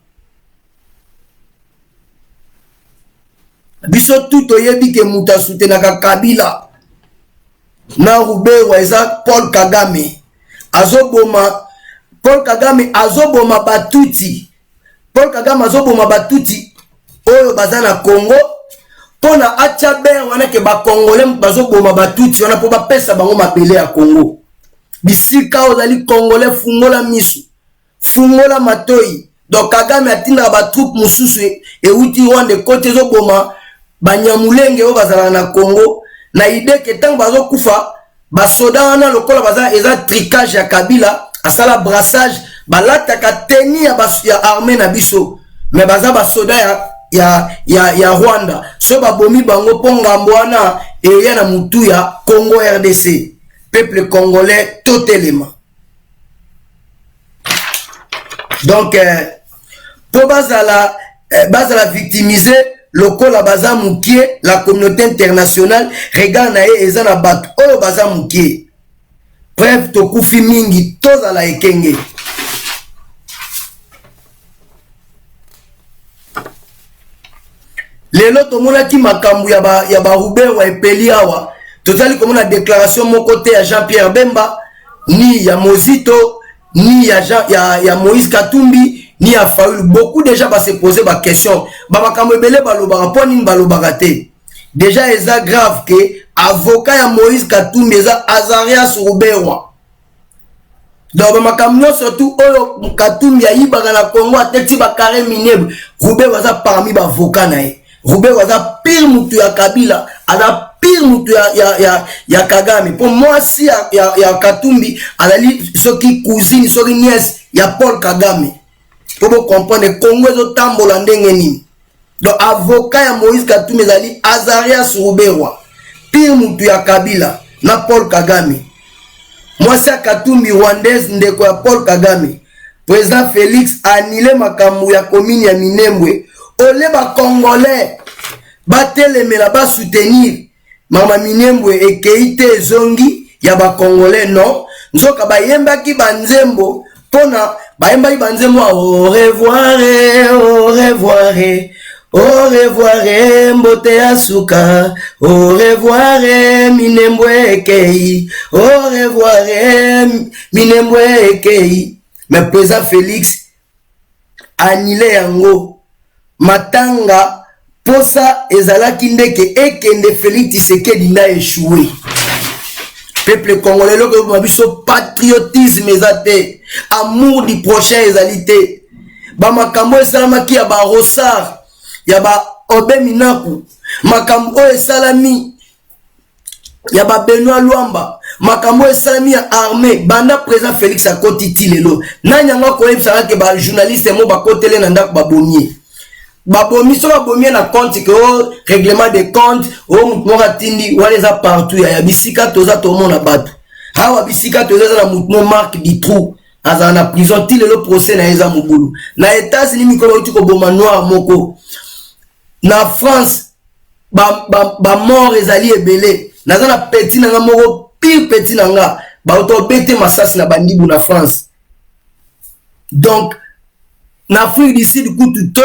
[SPEAKER 1] Biso tout oyebi ke muta soutenaka Kabila na Ruberwa eza Paul Kagame azoboma Paul Kagame azoboma batuti Paul Kagame azoboma batuti oyo baza na Congo pona acha ber wana ke ba Congolais bazoboma batuti wana po bapesa bango mabele ya Congo. Bisika ozali Congolais fungola misu fungola matoi. Donc Kagame atinda ba troupe mususu e uti wande kote zoboma Banyamulenge o bazala na Congo na idée que tant bazo kufa ba soda wana lokola baza eza tricage ya Kabila asala brassage balata ka teni ya armée na biso mais baza ba soda ya Rwanda so babomi bango pongambo wana e ya na mutu ya Congo RDC. Peuple congolais totalement. Donc pour bazala victimiser lokola baza mukie la communauté internationale regarde na ye eza na bato oyo baza mukie bref tokufi mingi tozala ekenge. Lelo tomonaki makambo ya ba Ruberwa epeli awa tozali komona déclaration moko te ya Jean-Pierre Bemba ni ya Mozito ni ya Moïse Katumbi ni à Fayoulou. Beaucoup déjà va se poser ma question. Bamakambo ebele balobaka po nini balobaka te. Déjà eza grave que avocat ya Moïse Katumbi eza Azarias Ruberwa. Donc bamakambo surtout oyo Katumbi ayibaka na Congo atekti ba carré minable. Ruberwa eza parmi ba avocat na ye. Ruberwa eza pire mutu ya Kabila, ana pire mutu ya Kagame. Pour moi si ya Katumbi azali soki cousine soki nièce ya Paul Kagame. Pour vous comprendre, Congo est tambola ndenge nini. Donc avocat ya Moïse Katumbi ezali Azarias Ruberwa. Pire mutu ya Kabila na Paul Kagame. Moi c'est Katumbi Rwandaise ndeko ya Paul Kagame. Président Félix annulé makambo ya commune ya Minembwe. Ole ba Congolais batelemela ba soutenir mama Minembwe ekeite zongi ya ba Congolais non. Nzoka bayembaki banzembo pona baemba ibanze moi au revoir, au revoir, au revoir mbote asuka, au revoir minembwe kei, au revoir minembwe kei. Mais président Félix annulé yango matanga posa ezalaki ndeke ekende Félix Tshisekedi na échoué. Peuple congolais loko mabiso patriotisme ezate, amour du prochain ezalité. Ba makambo esalamaki ya ba Rosar, ya ba Obe Minaku, makambo esalami ya ba Benoît Luamba, makambo esalami ya armée banda président Félix akotiti lelo. Nanyanga ko ebisaka ke ba journaliste mo bakotele na ndako babomie. Babomi so babomi na compte que au règlement de compte au mutmoka tindi waleza partout ya bisika toza tomona bato. Hawa bisika toza na mutmo marque du trou. Aza na prison ti le procès na eza mugulu. Na États-Unis mikolo utiko boma noir moko. Na France ba mort ezali ebele. Naza na petit na moko pire petit na nga. Ba auto bete masasi na bandibu na France. Donc na Afrique du Sud kutu to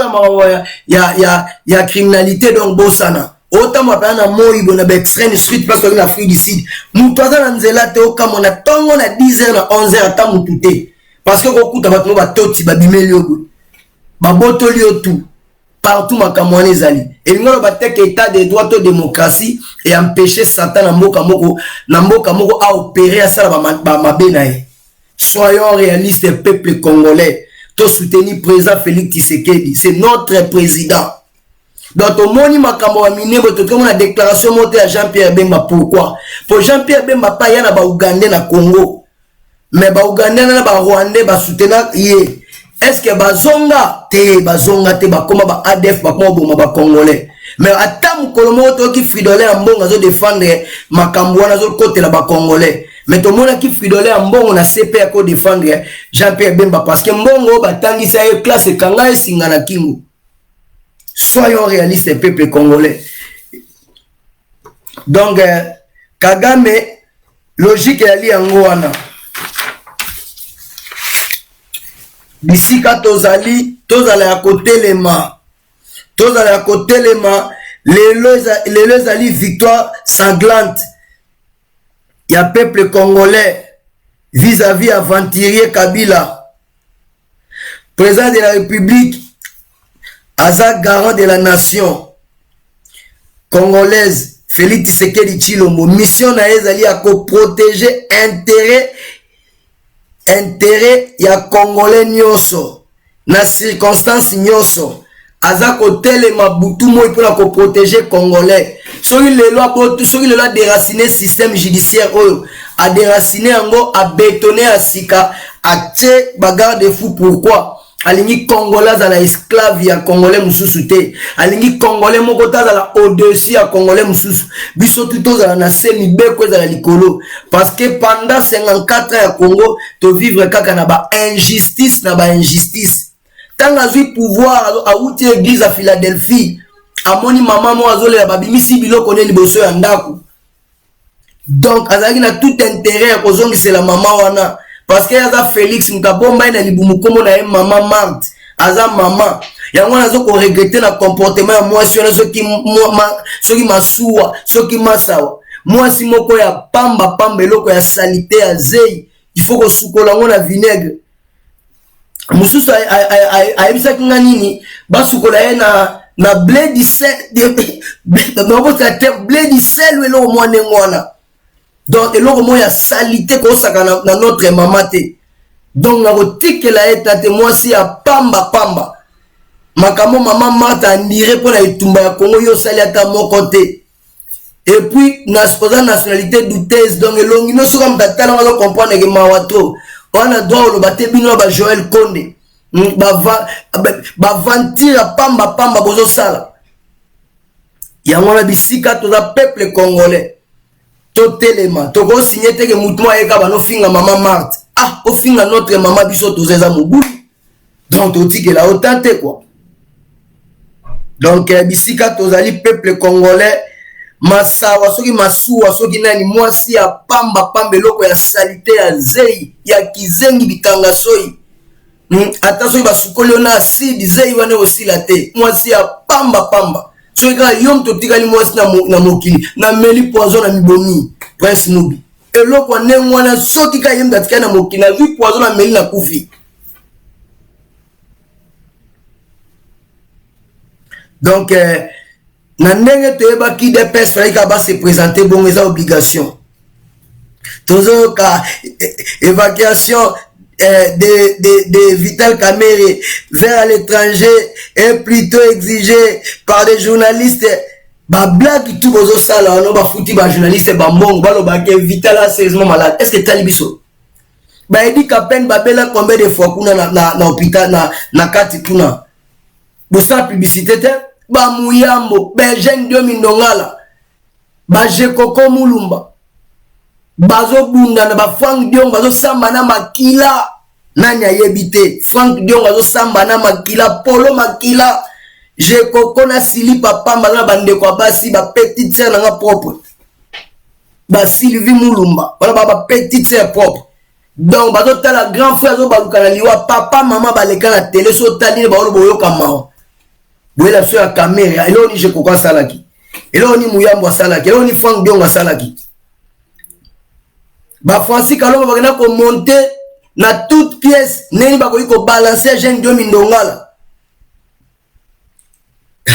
[SPEAKER 1] ya criminalité donc bosana autant mapana na moyi bona ba extrême street parce que na Afrique du Sud mutu aza na nzela te okamo na tongo na 10h na 11h ata mutu te parce que kokuta bato ba toti ba bimeli obo ba botoli otu partout makamwana ezali elingolo bateke état de droit to démocratie et empêcher Satan na mboka moko a opérer à ça ba mabenae. Soyons réalistes, peuple congolais. To soutenir président Félix Tshisekedi, c'est notre président. Donc au moni makambo wa minebo to comme la déclaration montée à Jean-Pierre Bemba. Pourquoi? Pour Jean-Pierre Bemba pas yana ba Ougandais na Congo. Mais ba Ougandais na ba Rwandais ba soutenir yé. Est-ce que bazonga te ba koma ba ADF ba koma boma ba Congolais. Mais atam kolomo to ki fridolé en bonga zo défendre makambo wana zo côté la ba Congolais. Mais tout le monde qui fridolé en bon on a CP à défendre Jean-Pierre Bemba parce que mbongo batangi sa classe kanga et singana kingu. Soyons réalistes, peuple congolais. Donc Kagame logique ya li yango wana. Bisika tozali ya côté les ali victoire sanglante. Il y a peuple congolais vis-à-vis aventurier Kabila, président de la République, Azak garant de la nation congolaise, Félix Tshisekedi Tshilombo. Mission na ezali à protéger intérêt ya congolais nyonso na circonstance nyonso. Azak hôtel et mabutu moi pour la protéger congolais. Soki le loi déraciner système judiciaire a déraciner ango a bétonner a sika a tché bagarre de fou. Pourquoi? Alingi congolais à la esclave ya congolais mususu te. Alingi congolais moko ta la au-dessus à congolais mususu. Biso tuto za na semi beko za la likolo parce que pendant 54 ans ya Congo to vivre kaka na ba injustice Tant a eu pouvoir à outil église à Philadelphie, à moni maman mo azole ya babimisi biloko ne liboso ya ndako. Donc azaki na tout intérêt à kozongi c'est la maman wana parce que aza Félix mutabomba na libumu komo na maman Marthe aza maman yango nazo ko regretter na comportement ya mwasi wana soki masuwa soki masawa mwasi moko ya pamba eloko ya salité ya zei il faut ko sukola ngo na vinaigre. Mususu aibisa kinga nini basukola ye na blé du sel blé du sel we lo mwana ngwana. Donc eloko mo ya salité ko saka na notre maman te. Donc na kotikela etate mwasi ya pamba makamo maman Marthe andire pour la itumba ya Congo yo sali ata moko te. Et puis na supposa nationalité douteuse donc elongi no soka mtatala ngo comprendre que mawato on a droit au bate bino ba Joël Konde ba vantira pamba bozo sala yango na bisika to za peuple congolais to telema to ko signer te que mutu ayeka ba no finga maman Marthe o finga notre maman biso to zeza mobulu donc to tikela otante quoi. Donc bisika to zali peuple congolais masawa soki masuwa soki nani mwasi ya pamba pamba eloko ya salite ya zei ya kizengi bitanga soyi ata soki basukoli yo na aside zei wana osila te mwasi ya pamba pamba soki kaka yo moto otikali mwasi na mokili na meli poison na mibomi Prince Nubi eloko ndenge wana soki kaka ye moto atikali na mokili na vi poison na meli na kufi. Donc na ndenge toyebaki DPS fallait ka ba se présenter bon eza obligation toujours ka évacuation de Vital Kamerhe vers l'étranger est plutôt exigé par des journalistes. Ba blague tout bozo sala no ba fouti ba journaliste ba mbongo ba lo ba ke Vital a sérieusement malade. Est-ce que talibiso ba edi ka peine ba bela combien de fois kuna na hôpital na kati kuna bo sa publicité te ba muyambo ba jeune dio mindongala ba jekoko mulumba bazo bunda na ba Frank Dion bazo samba na makila nanya yebite Frank Dion bazo samba na makila Polo makila jekoko na Sili papa na bande kwa basi ba petite sœur na propre ba Sylvie mulumba wala ba petite sœur propre. Donc bazo tala grand frère zo baluka na liwa papa maman baleka na télé so tali ba boyo kama boye la so ya Kamerhe elo ni jekoko salaki elo ni muyambo salaki elo ni Frank Dion salaki. Ba Francis Kalongo bagena ko monter na toute pièce neni bakoki ko balancer jeune dio mindongala.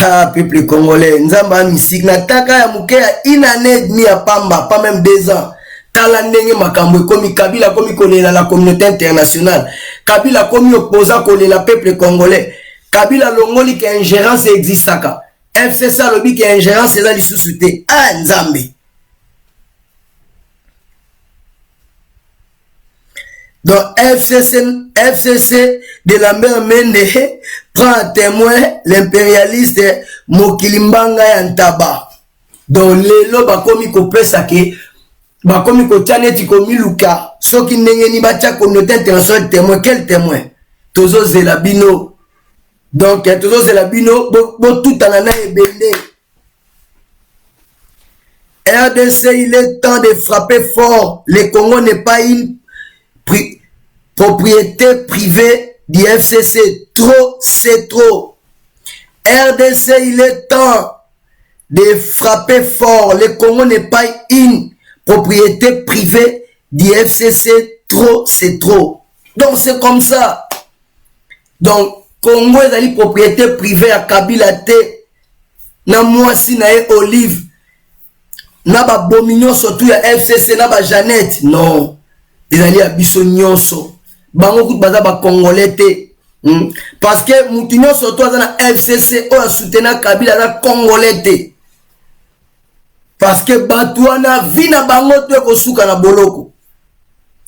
[SPEAKER 1] Ah peuple congolais nzamba misik na taka ya muke ya inane ni ya pamba pas même 2 ans tala ndenge makambo komi Kabila komi kolela la communauté internationale Kabila komi opposa kolela peuple congolais Kabila longoli ke ingérence existaka FCC lobi ke ingérence eza lisusu te ah nzambe. Donc FCC de la mère Mende prend à témoin l'impérialiste Mokilimbanga Yantaba. Donc lelo bakomi ko pesa ke bakomi ko tianeti ko miluka soki ndenge ni batia communauté internationale témoin quel témoin tozo zelabino. Donc tozo zelabino bo tout anana ebende. RDC il est temps de frapper fort. Le Congo n'est pas une propriété privée du FCC. Trop, c'est trop. RDC, il est temps de frapper fort. Le Congo n'est pas une propriété privée du FCC. Trop, c'est trop. Donc, c'est comme ça. Donc, Congo est une propriété privée à Kabila te. Na mwasi na e Olive. Na ba bomignon surtout ya FCC na ba Jeannette. Non. Ezali ya biso nyonso bango kutu baza ba congolais te parce que mutu nyonso to aza na FCC o soutenir Kabila na congolais te parce que batu wana vi na bango to ekosuka na boloko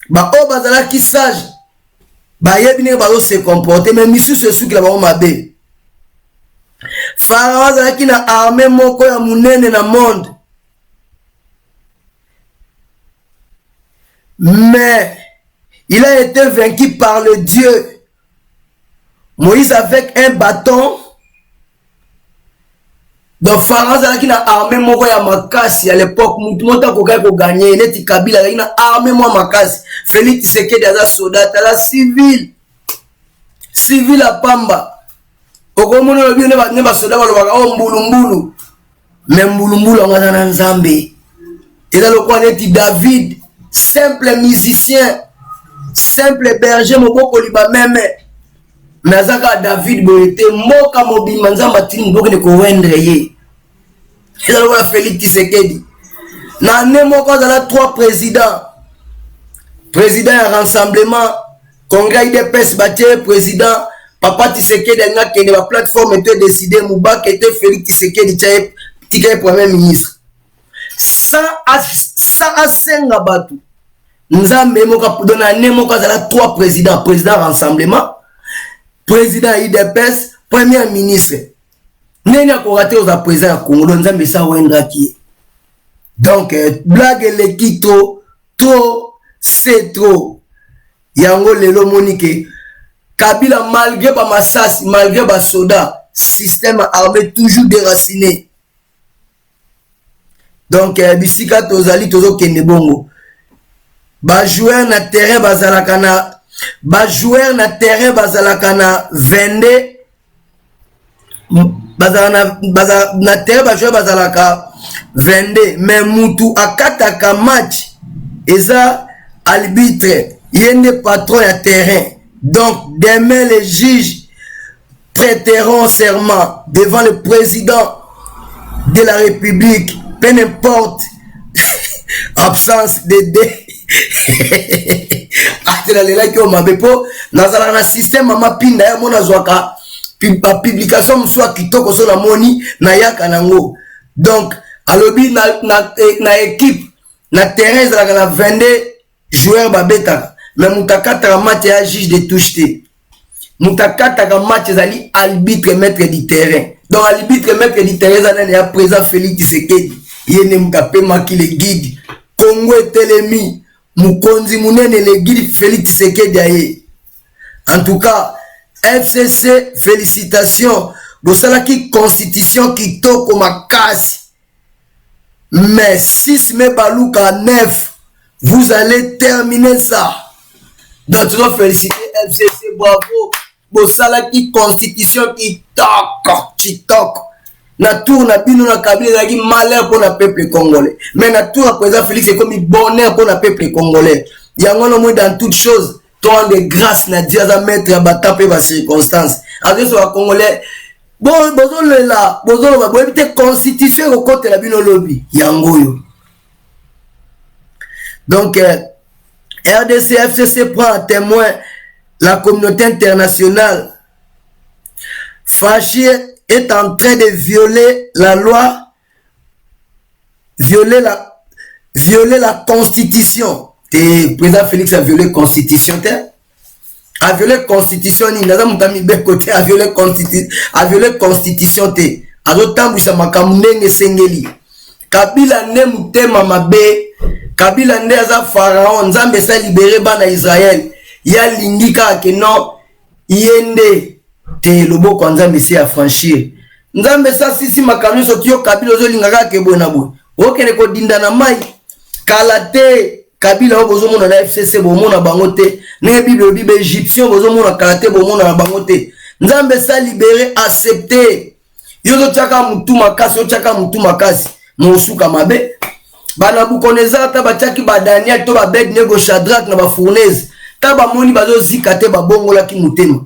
[SPEAKER 1] ba o bazala ki sage ba yebi ne bazo se comporter mais misusu esuki la bango mabe Pharaon azala ki na armée moko ya munene na monde. Mais il a été vaincu par le Dieu. Moïse avec un bâton. Donc Pharaon a une armée moko ya makasi à l'époque. Moutonta koka ko gagner. Neti Kabila une armée mo makasi. Félix Tshisekedi aza soldat la civil. Civil à Pamba. Okomono lobi ne ba soldat balobaka o mbulumbulu. Mais mbulumbulu ngana na Nzambe. Il a le quoi neti David. Simple musicien, simple berger, moboko liba même. Nazaka David boyete moka mobile manzamba tini boke ne ko wendre ye. Il a le Félix Tshisekedi. Na ne moko za 3 présidents. Président ya rassemblement, congrès IDPS batie président Papa Tshisekedi nga kende ba plateforme était décidé Moubak était Félix Tshisekedi tika premier ministre. Ça a senga batu. Nzambe moka dona ne moka za 3 présidents, président rassemblement, président IDPS, premier ministre. Neni akorate aux président ya Congo Nzambe sa wendra ki. Donc blague lekito trop c'est trop. Yango lelo monike Kabila malgré ba masasi, malgré ba soda, système armé toujours déraciné. Donc bisika tozali tozo kende bongo. Ba joueur na terrain bazalaka na na 22 na terrain ba joueur bazalaka 22 mais mutu akataka match eza arbitre yende patron ya terrain. Donc demain les juges prêteront serment devant le président de la République, peu n'importe absence de na système mama pinda ya mona zwaka publication soit kitoko so na moni na yaka nango. Donc alobi na équipe na terrain ezalaka na 22 joueurs babetaka mais mutakata match ya juge de touche te. Mutakata match ezali arbitre maître du terrain. Donc arbitre maître du terrain ezali ya président Félix Tshisekedi yene mukape maki le guide Congo etelemi mukonzi munene le guide Félix Tshisekedi aye. En tout cas FCC félicitations bosalaki constitution kitoko makasi. Mais 6 mai baluka 9 vous allez terminer ça. Donc tu dois féliciter FCC, bravo. Bosalaki constitution kitoko. Na tour na bino na kabila qui malheur pour le peuple congolais. Mais na tour à président Félix c'est comme bonheur pour le peuple congolais. Yango no moins dans toutes choses. Toi de grâce na Dieu à mettre à bataper les circonstances. Avec ce congolais bon bozo là bozo ba éviter constitution au côté la bino lobby yango yo. Donc RDC FCC prend à témoin la communauté internationale. Fachi est en train de violer la loi, violer la constitution. Le président Félix a violé la constitution. A violé la constitution. Il a violé la constitution. A d'autant que makamune sengeli. Kabila ne mutema mabe. Kabila ne aza pharaon. Nzambe sa libéré bana Israël. Ya lingika ke non yende te lobo kwa Nzambe si affranchir. Nzambe sa sisi makamune so kiyo kabila zo lingaka ke bona bo. Okene ko dinda na mai. Kalate Kabila bozo mona na FCC bomona bangote. Ne Bible égyptien bozo mona kalate bomona na bangote. Nzambe sa libéré accepté. Yozo chaka mutu makasi, yo chaka mutu makasi. Mosuka mabe. Bana Bukoneza ta bachaki ba Daniel to ba Abednego Shadrach na ba fournaise. Ta ba moni bazo zikate ba bongola ki mutema.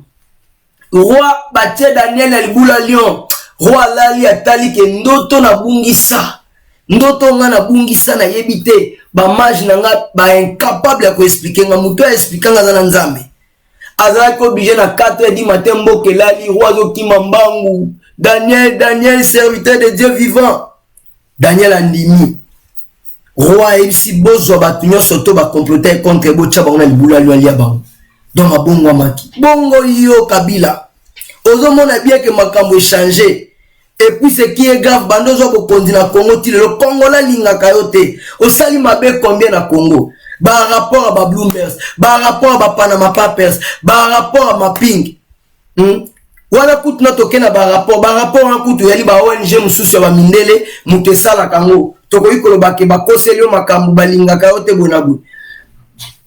[SPEAKER 1] Roi batie Daniel na libula lion. Roi lali atali ke ndoto na bungisa. Ndoto nga na bungisa na yebite. Ba mage na nga ba incapable ya ko expliquer nga muto expliquer nga na Nzambe. Azala ko obligé na 4h du matin mboke lali roi zo kimambangu. Daniel serviteur de Dieu vivant. Daniel andimi. Roi ebisi bozo batunyo soto ba comploter contre bocha ba na libula lwa ba. Donc mabongo maki. Bongo yo Kabila. Ozo mona bien que makambo changer. Et puis ce qui est grave, bando zo bokondi na Congo ti le Congo la linga kayote. Osali mabe combien na Congo? Ba rapport à ba Bloomberg, ba rapport à ba Panama Papers, ba rapport à Mapping. Wala kutu na tokena ba rapport na kutu yali ba ONG mususu ba mindele mutesala kango. Toko ikolo ba ke ba koselio makambu balinga kayote bonabu.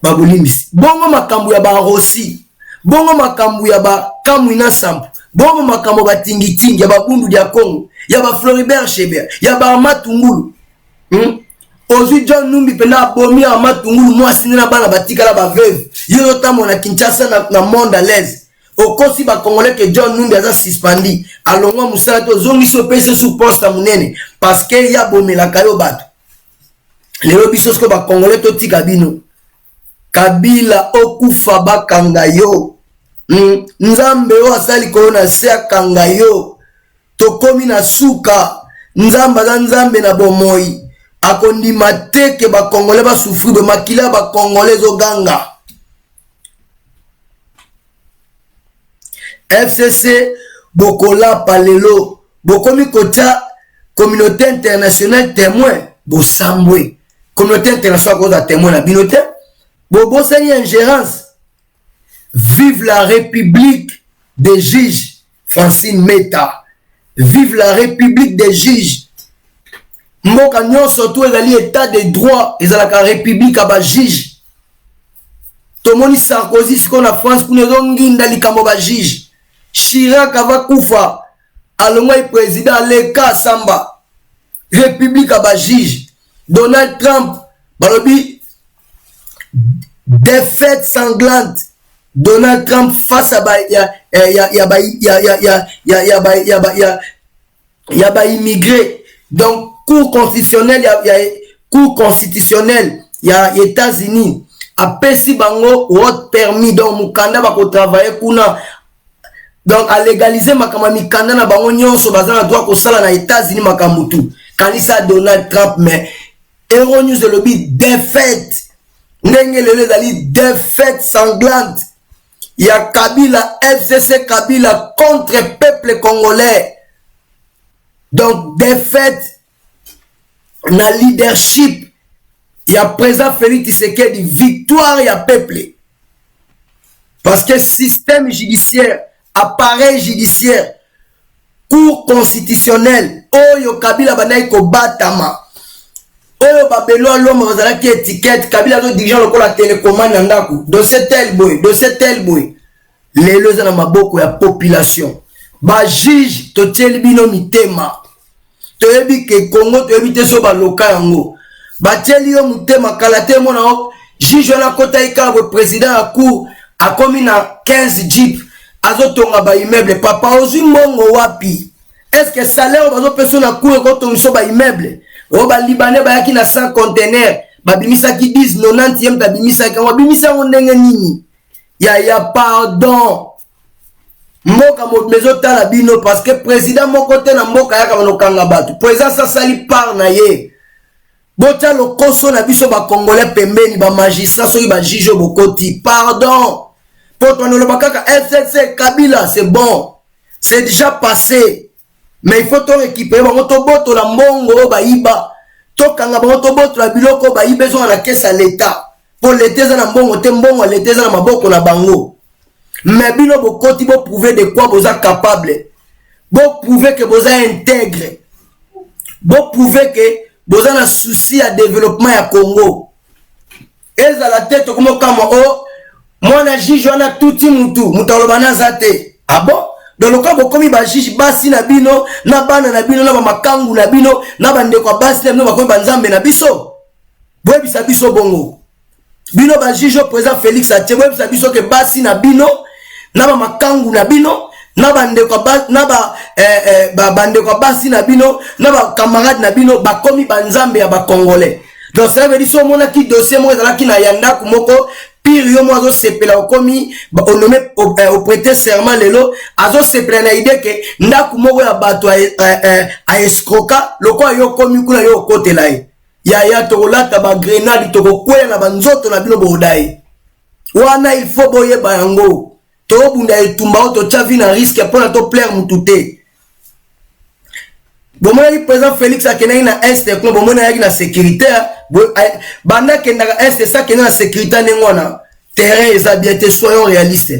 [SPEAKER 1] Ba bolimbisi. Bongo makambu ya ba Rossi. Bongo makambu ya ba Kamwina Sampu. Bongo makambo batingi ya babundu dia Congo, ya ba Floribert Cheber, ya ba Matungulu. Ozu John Numbi pena bomi ya Matungulu mwasi na bana batikala ba veuve. Yo tamo na Kinshasa na monde à l'aise. Okosi ba Congolais que John Numbi aza suspendi. Alongwa musala to zongi so pese sous poste munene parce que ya bomela kayo bato. Lelo biso sko ba Congolais to tika bino. Kabila okufa bakanga yo. Nzambe o asali korona se akanga yo tokomi na suka nzamba za nzambe na bomoi akondima teke ba Congolais ba souffrir de makila ba Congolais zo ganga. FCC bokola palelo bokomi kocha communauté internationale témoin bosambwe communauté internationale ko da témoin na binote bobo sani ingérence. Vive la République des juges, Francine Meta. Vive la République des juges. mboka nyonso tout ezali état de droit ezalaka république aba juge tomoni Sarkozy siko na France kuna ezonginda likambo ba juge Chirac ava kufa alongwa président Aleka Samba république aba juge Donald Trump balobi défaite sanglante Donald Trump face à immigré. Donc cour constitutionnelle il y a États-Unis a pesi bango work permis donc mukanda ba ko travailler kuna donc à légaliser makama mikanda na bango nyonso bazana droit ko sala na États-Unis makamutu kanisa Donald Trump mais Hero News de lobby défaite ndenge lelo ezali défaite sanglante. Il y a Kabila, FCC Kabila contre le peuple congolais. Donc, défaite, na leadership, il y a présent Félix Tshisekedi, victoire, il y a peuple. Parce que système judiciaire, appareil judiciaire, cour constitutionnelle, Oyo Kabila Banaï Kobatama, Oyo Babelo l'homme qui étiquette, Kabila do dirigeant le la télécommande nandaku, dossier tel boy. Les lois dans ma boko ya population. Ba juge to bino mitema. To yebi ke Congo to yebi te so ba loka yango. Ba teli yo mitema kalate mona o juge na kota ika le président à cour a commis na 15 jeep azotonga ba immeuble papa ozui mongo wapi. Est-ce que salaire bazo personne na cour ko to so ba immeuble? O ba libanais ba yaki na 100 containers ba bimisa ki 10 90e ba bimisa ka ba bimisa ndenge nini? Ya pardon. Mboka mezo tala bino parce que président moko te na mboka yaka banokanga batu. Président ça sali par na ye. Bota lo koso na biso ba congolais pembeni ba magistrat soki ba juge bokoti. Pardon. Poto no lo bakaka FCC Kabila c'est bon. C'est déjà passé. Mais il faut to récupérer ba moto boto la mbongo ba iba. To kanga ba moto boto la biloko ba iba zo na caisse à l'état. Pour l'été za na mbongo te mbongo l'été za na maboko na bango. Mais bino bokoti bo prouver de quoi vous êtes capable. Bo prouver que vous êtes intègre. Bo prouver que vous avez un souci à développement à Congo. Et à la tête comme oh moi na juge na touti mutu mutalobana zate. Ah bon? Dans le cas où comme ba juge basi na bino na bana na bino na ba makangu na bino na bande kwa basi na bino ba ko banzambe na biso. Bo bisa biso bongo. Bino ba juge président Félix Atebo bisa biso ke basi na bino na ba makangu na bino na bande kwa bande kwa basi na bino na ba camarade na bino ba komi banzambe ya ba congolais. Donc ça veut dire so mona ki dossier mo ezala ki na yanda kumoko pire yo mo azo sepela okomi ba nommé au prêter serment lelo azo sepela na idée ke ndaku moko ya bato a escroka loko yo komi kuna yo kotela ye. Ya tolata ba grenade toko kwela na banzoto na bino bodai. Wana il faut boye bango. To bunda etumba to chavi na risque pour na to plaire mutute. Bomona li président Félix Akena na est ko bomona yaki na sécurité banda kendaka est ça kena na sécurité ngona. Terrain eza bien te soyons réalistes.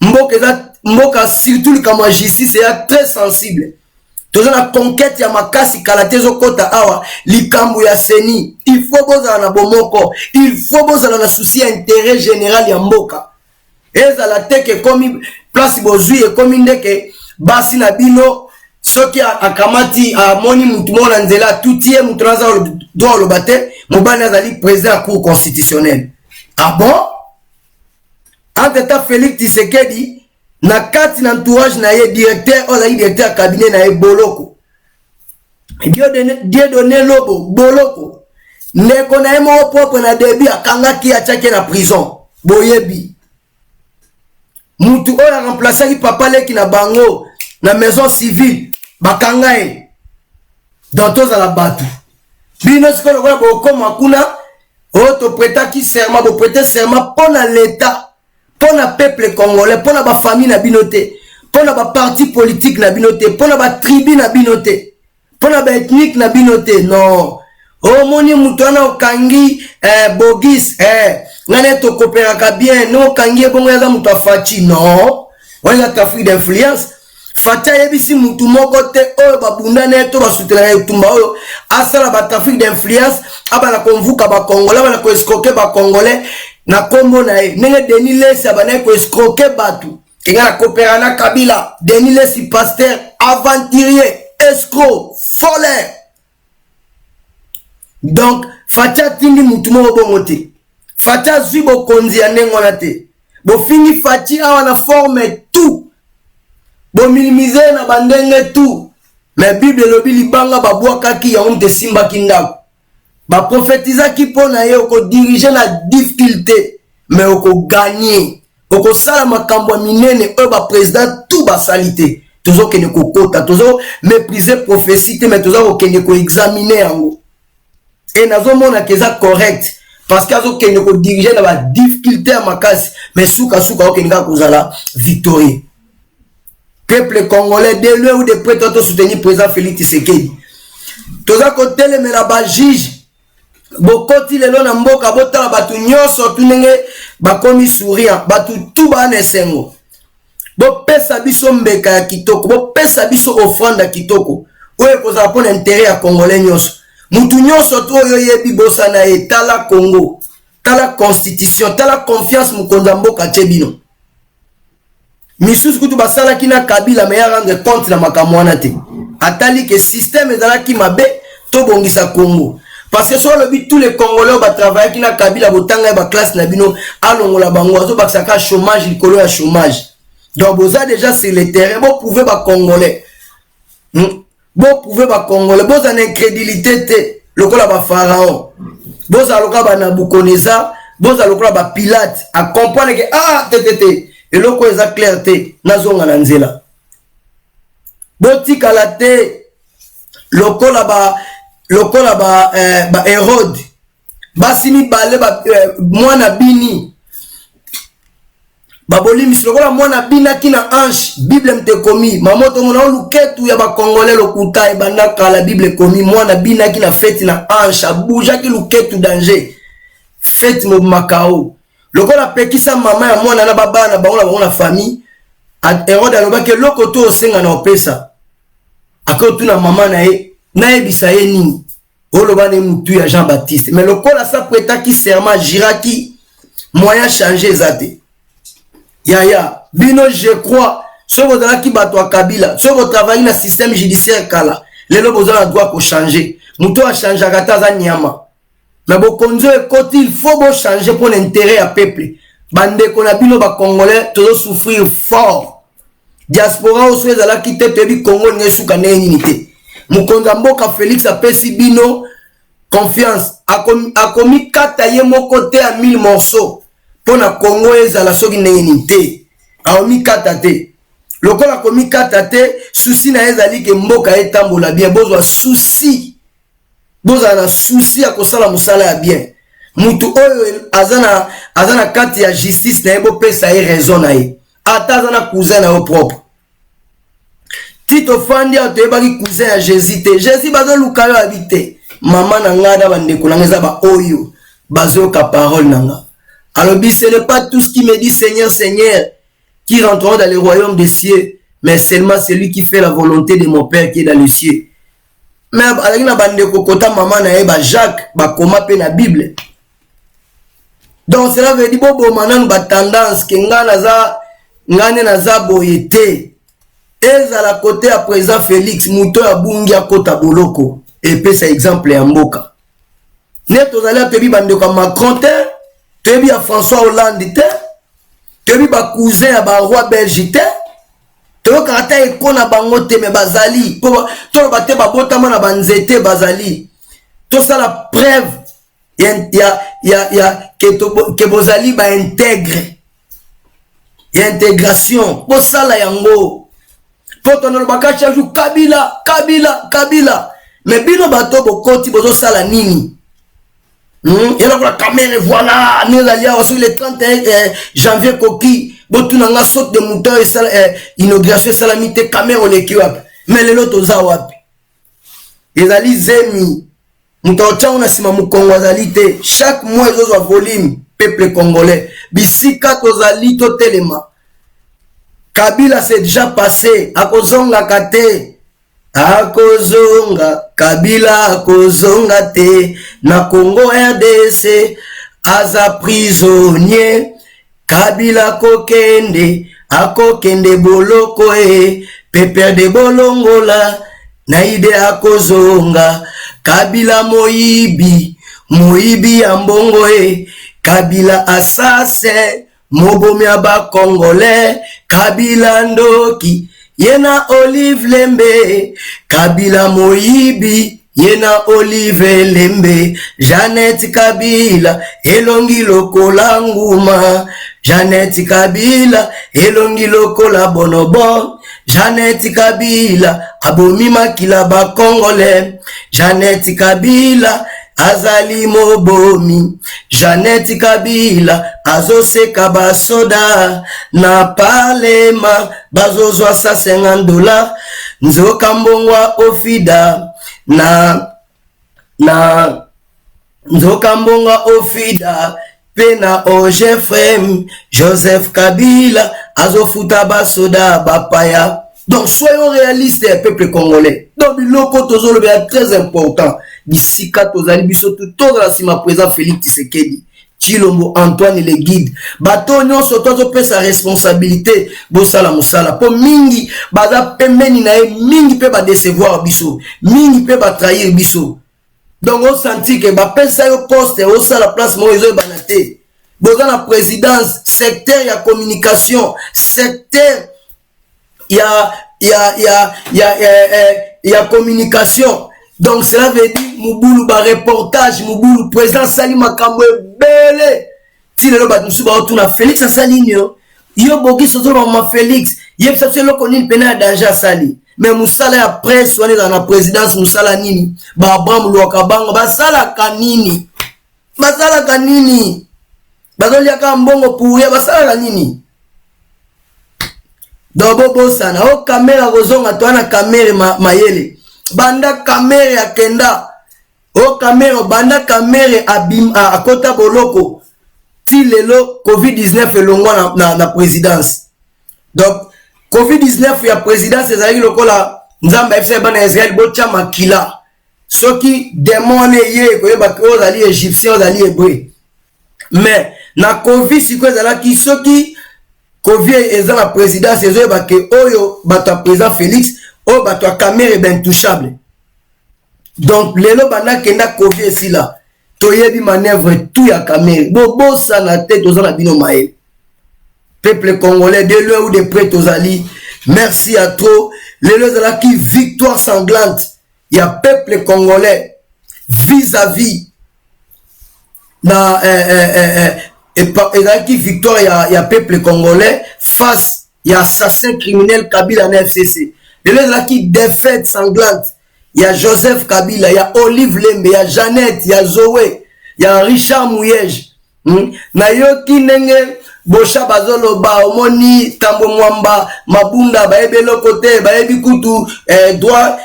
[SPEAKER 1] Mboka surtout le kama justice est très sensible. Toujours la conquête ya makasi kalatezo kota awa likambu ya seni il faut bozala na bomoko il faut bozala na souci intérêt général ya mboka eza la teke komi place bozui e komi ndeke basi na bino soki akamati amoni mutu mona nzela tutie mutu naza droit lo bate mobani azali président à cour constitutionnelle. Ah bon? Entre Félix Tshisekedi na kati na entourage na ye directeur ozali directeur cabinet na ye boloko Dieu donné lobo boloko ndeko na ye mo propre na debi akangaki atiaki na prison boyebi mutu oyo remplaçaki papa leki na bango na maison civile bakanga ye dans tozala batu bino sikoyo lokola bokoma kuna oyo topretaki serment boprete serment mpo na l'état pour le peuple congolais, pour la famille na binote, pour la parti politique na binote, pour la tribu na binote, pour la ethnique na binote, non. Oh moni mutwana okangi bogis ngane to coopéraka bien, no kangi bongo yaza mutu fachi, non. On a trafic d'influence. Fatia yebisi mutu moko te oyo babundane to basutela etumba oyo asala ba trafic d'influence abana konvuka ba congolais abana ko escroquer ba congolais na kombo na ye nenge Denis Lesi abana ko escroquer batu kinga na coopéra na Kabila. Denis Lesi pasteur aventurier escroc voleur. Donc Fatia tindi mutu moko bongo te. Fatia zwi bokonzi ya ndenge wana te. Bofingi Fatia awa na forme tout. Bon minimiser na bandenge tout. Mais Bible lobi libanga babwaka ki ya onte simba kindako. Ba prophétisa ki pona ye oko diriger na difficulté mais oko gagner. Oko sala makambo minene e ba président tout ba salité. Tozo kene ko kota, tozo mépriser prophétie mais tozo kene ko examiner yango. Et nazo mona keza correct parce que azo kene ko diriger na ba difficulté à makasi mais souka okene ka kozala victorieux. Peuple congolais, de loin ou de près, toi soutenir le président Félix Tshisekedi. Tous à côté, les mélaba juge. Bokoti le long na mboka botala batu nyonso tunenge bakomi souriant batu tout ba nesengo. Bo pesa biso mbeka ya kitoko, bo pesa biso offrande ya kitoko. Oye koza pona intérêt ya congolais nyonso. Mutu nyonso to yo yebi bosa na etala Congo. Tala constitution, tala confiance mukonza mboka chebino. Misusu kutu basala kina Kabila mais ya rendre compte na makamwana te. Atali que système ezalaki mabe to bongisa Congo. Parce que sur le but tous les Congolais ba travailler kina Kabila botanga ba classe na bino alongola bango azo bakisaka chômage likolo ya chômage. Donc boza déjà sur le terrain bo pouvez ba Congolais. Bo pouvez ba Congolais boza na incrédulité te lokola ba pharaon. Boza lokola ba Nabucodonosor, boza lokola ba Pilate à comprendre que te et loko eza clarté nazonga na nzela botika la te lokola ba Hérode basimi bale ba mwana bini babolimis lokola mwana bina kina ange Bible mte komi mamoto mona luketu ya ba congolais lokuta ebanda kala Bible komi mwana bina kina fête na ange abuja ki luketu danger fête mo makao. Lokola pekisa mama ya mwana na baba na bango na famille Hérode alobaki loko to osenga na opesa akotu na mama na ye na ebisa ye nini oloba ne mutu ya Jean Baptiste mais lokola sa prêtaki serment jiraki moyen changer zate ya bino je crois so bozalaki bato ya Kabila so bo travailler na système judiciaire kala lelo bozala droit ko changer mutu a changer kata za nyama. Mais bokonzo ekoti il faut bo changer pour l'intérêt à peuple. Bande ko na bino ba congolais to souffrir fort. Diaspora oso ezala kite tebi Congo ngesuka neni te. Mukonza mboka Félix apesi bino confiance akomi kata ye moko te à 1000 morceaux pour na Congo ezala soki neni te. Aomi kata te. Lokola komi kata te souci na ezali ke mboka etambola bien bozwa souci. Boza na souci ya kosala musala ya bien. Mutu oyo azana kati ya justice na ebo pesa ye raison na ye. Ata azana cousin na yo propre. Tito Fandi atoyebaki cousin ya Jésus te. Jésus bazo luka yo habite. Mama na nga da bandeko na ngeza ba oyo bazo ka parole na nga. Alors ce n'est pas tout ce qui me dit Seigneur, Seigneur qui rentreront dans le royaume des cieux, mais seulement celui qui fait la volonté de mon Père qui est dans les cieux. Mais avec na bande kokota maman na eba Jacques ba koma pe na Bible. Donc cela veut dire bobo manan ba tendance que ngane na za boyete. Eza la côté à présent Félix muto ya bungi ya kota boloko et pe ça exemple ya mboka. Neto zala tebi bande ko Macron te, tebi ya François Hollande te, tebi ba cousin ya ba roi Belgique te. Toko kata ekona bango te me bazali po to ba te ba botama na banzete bazali to ça la preuve que bozali ba intègre ya intégration po sala yango po to no ba kacha ju Kabila mais bino bato bokoti bozo sala nini yela ko la caméra voilà nous allons sur le 31 janvier koki botuna nga saute de mouton et inauguration salamité caméra oleki wapi mais lelo toza wapi ezali zemi mutaocha una sima mukongo azali te chaque mois ezozwa volume peuple congolais bisika tozali to telema Kabila c'est déjà passé. Akozonga kate. Akozonga. Kabila akozonga te. Na Congo RDC. Aza prisonnier. Kabila kokende. Akokende boloko e. Pepe de bolongola. Naide akozonga. Kabila moyibi. Moyibi ya mbongo e. Kabila assassin. Mobomi aba Congolais. Kabila ndoki. Yena Olive Lembe. Kabila moyibi. Yena Olive Lembe. Jeannette Kabila. Elongi lokola nguma. Jeannette Kabila. Elongi lokola bonobo. Jeannette Kabila. Abomi makila ba Congolais. Jeannette Kabila. Azali mobomi. Jeannette Kabila. Azoseka basoda. Na parlema. Bazozwa $150. Nzoka mbongwa ofida. Nzoka mbongwa ofida. Pena Ojefrem. Joseph Kabila. Azofuta basoda bapaya. Donc soyons réalistes, peuple congolais. Donc biloko tozolo est très important. Bisika tozali biso tout la sima présent Félix Tshisekedi. Chilombo Antoine le guide. Bato nyonso tozo pe sa responsabilité bosala musala. Po mingi baza pembeni na mingi pe ba décevoir biso. Mingi pe ba trahir biso. Donc on senti que ba pesa yo poste au sala place mo ezo banate. Boza na présidence, secteur ya communication, secteur il y a communication. Donc cela veut dire Mouboulou ba reportage, Mouboulou président Sali Makambo belé. Si le bat nous ba tuna Félix Sali yo bogi sozo ma Félix, yé fait le koni pena danger Sali. Mais musala après soigner dans la présidence musala nini? Ba Abraham Luakabanga ba sala kanini. Ba sala kanini. Ba dolia ka mbongo pour ba sala kanini. Dobo bosana o kamera kozonga twana kamera mayele banda kamera ya kenda o kamera banda kamera abim akota boloko ti lelo COVID-19 elongwa na présidence. Donc COVID-19 ya présidence ezali lokola nzamba FC bana Israël bocha makila soki démon ye koyeba ko ozali égyptien ozali hébreu. Mais na COVID siko ezala ki soki Covid est dans la présidence, et oyo bato président Félix, o bato caméra est intouchable. Donc, lelo bana kenda Covid est là. Toyebi manœuvre tout ya caméra. Bobo sa na tête aux la bino maé. Peuple congolais, de loin ou de près tozali. Merci à trop. Lelo zala qui victoire sanglante. Il y a peuple congolais vis-à-vis na et qui victoire il y a peuple congolais face il y a assassin criminel Kabila en FCC. Et là qui défaite sanglante. Il y a Joseph Kabila, il y a Olive Lembe, il y a Jeannette, il y a Zoé, il y a Richard Mouyej. Na yo ki nenge Bosha bazolo ba omoni tambo mwamba mabunda baebelo kote baebi kutu droit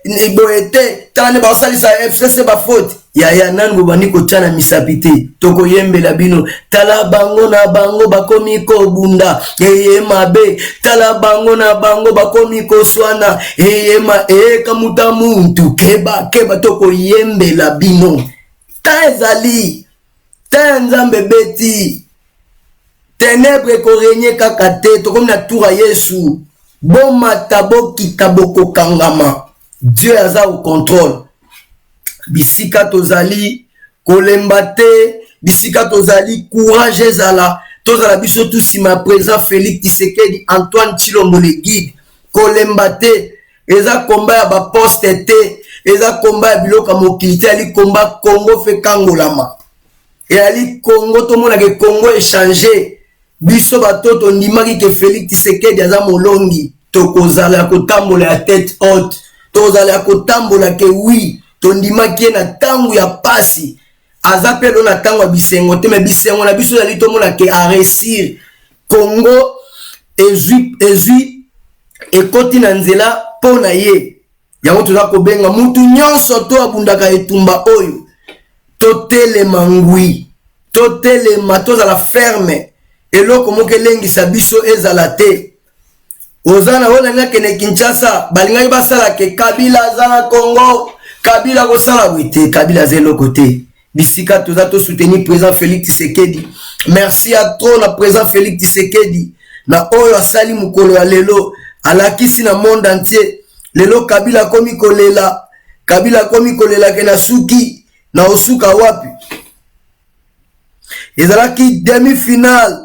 [SPEAKER 1] niboete tane ba salisa FCC ba faute ya nan bobani ko tana misapité toko yembela bino tala bango na bango bakomi ko bunda mabe tala bango na bango bakomi ko swana ma kamuta muntu keba toko yembela bino tazali Nzambe beti ténèbres ko régner kakate to comme na tour à Yesu bon matabo kitaboko kangama Dieu aza au contrôle bisika tozali kolembate bisika tozali courage ezala tozala biso tout sima présent Félix Tshisekedi Antoine Chilombo le guide kolembate eza combat ya ba poste te eza combat ya biloka mokilité ali combat Congo fe kangolama et ali Congo to mona ke Congo échanger biso batoto ndimaki ke Félix Tshisekedi aza molongi tokozala kotambola ya tête haute tozala kotambola ke oui to ndimaki na tangu ya pasi aza pelo na tangu ya bisengo te me bisengo na biso ali to mona ke a réussir Congo ezui ekoti na nzela pona ye yango toza kobenga mutu nyonso to abundaka etumba oyo totelema ngwi totelema tozala ferme eloko moko elengisa biso ezala te. Ozana wana nga kene Kinshasa balingaki basala ke Kabila aza na Congo, Kabila kosala wite, Kabila zelo côté. Bisika toza to soutenir président Félix Tshisekedi. Merci à trop na président Félix Tshisekedi na oyo asali mukolo ya lelo alakisi na monde entier. Lelo Kabila komi kolela, Kabila komi kolela ke na suki na osuka wapi. Ezalaki demi-finale.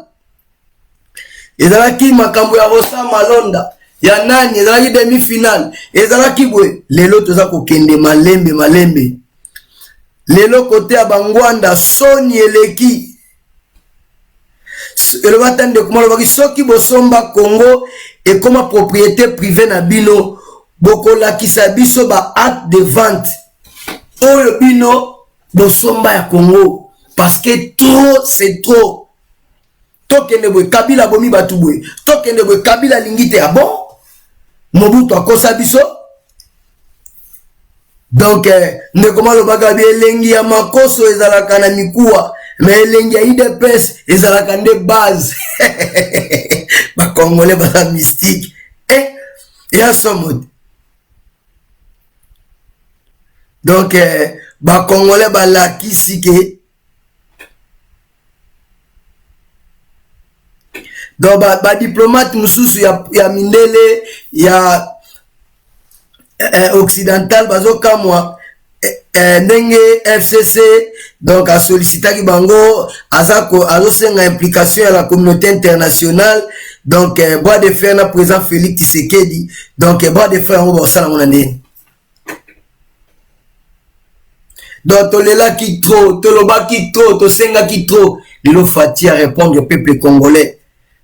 [SPEAKER 1] Ezalaki makambo ya Rosa Malonda. Ya nani ezalaki demi-finale. Ezalaki bwe lelo toza kokende malembe malembe. Lelo kote ya bangwanda soni eleki. Elo batande kumalo baki soki bosomba Congo et comme propriété privée na bino bokolakisa biso ba acte de vente. Oyo bino bosomba ya Congo parce que trop c'est trop. Tokende bwe Kabila bomi batu bwe. Tokende bwe Kabila lingite ah bon. Mobutu akosa biso. Donc ne komalo bagabi elengi ya makoso ezalaka na mikuwa mais elengi ya IDPS ezalaka nde base. Ba Congolais ba mystique ya somode. Donc ba Congolais ba lakisi ke donc ba diplomate mususu ya mindele ya occidental bazoka moi ndenge FCC donc a sollicité ki bango azako azosenga implication à la communauté internationale donc bois de fer na président Félix Tshisekedi donc bois de fer on va sala mon ndeni donc tolela ki trop toloba ki trop to senga ki trop lelo fati à répondre au peuple congolais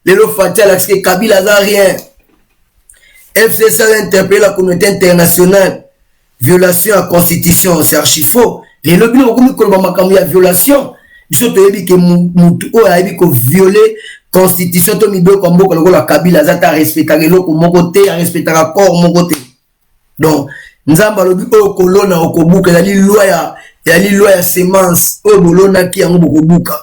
[SPEAKER 1] lelo fati à l'axe Kabila za rien. FCC a interpellé la communauté internationale. Violation à la constitution, c'est archi faux. Les lobbies ont commis comme une violation. Ils sont dit que Moutou a dit que violer la constitution, tout le monde comme la Kabila a respecté le mon côté, a respecté le corps mon côté. Donc, nous avons dit que le colonna au Kobuka, il y a une loi à sémence, au Bolona qui est en Kobuka.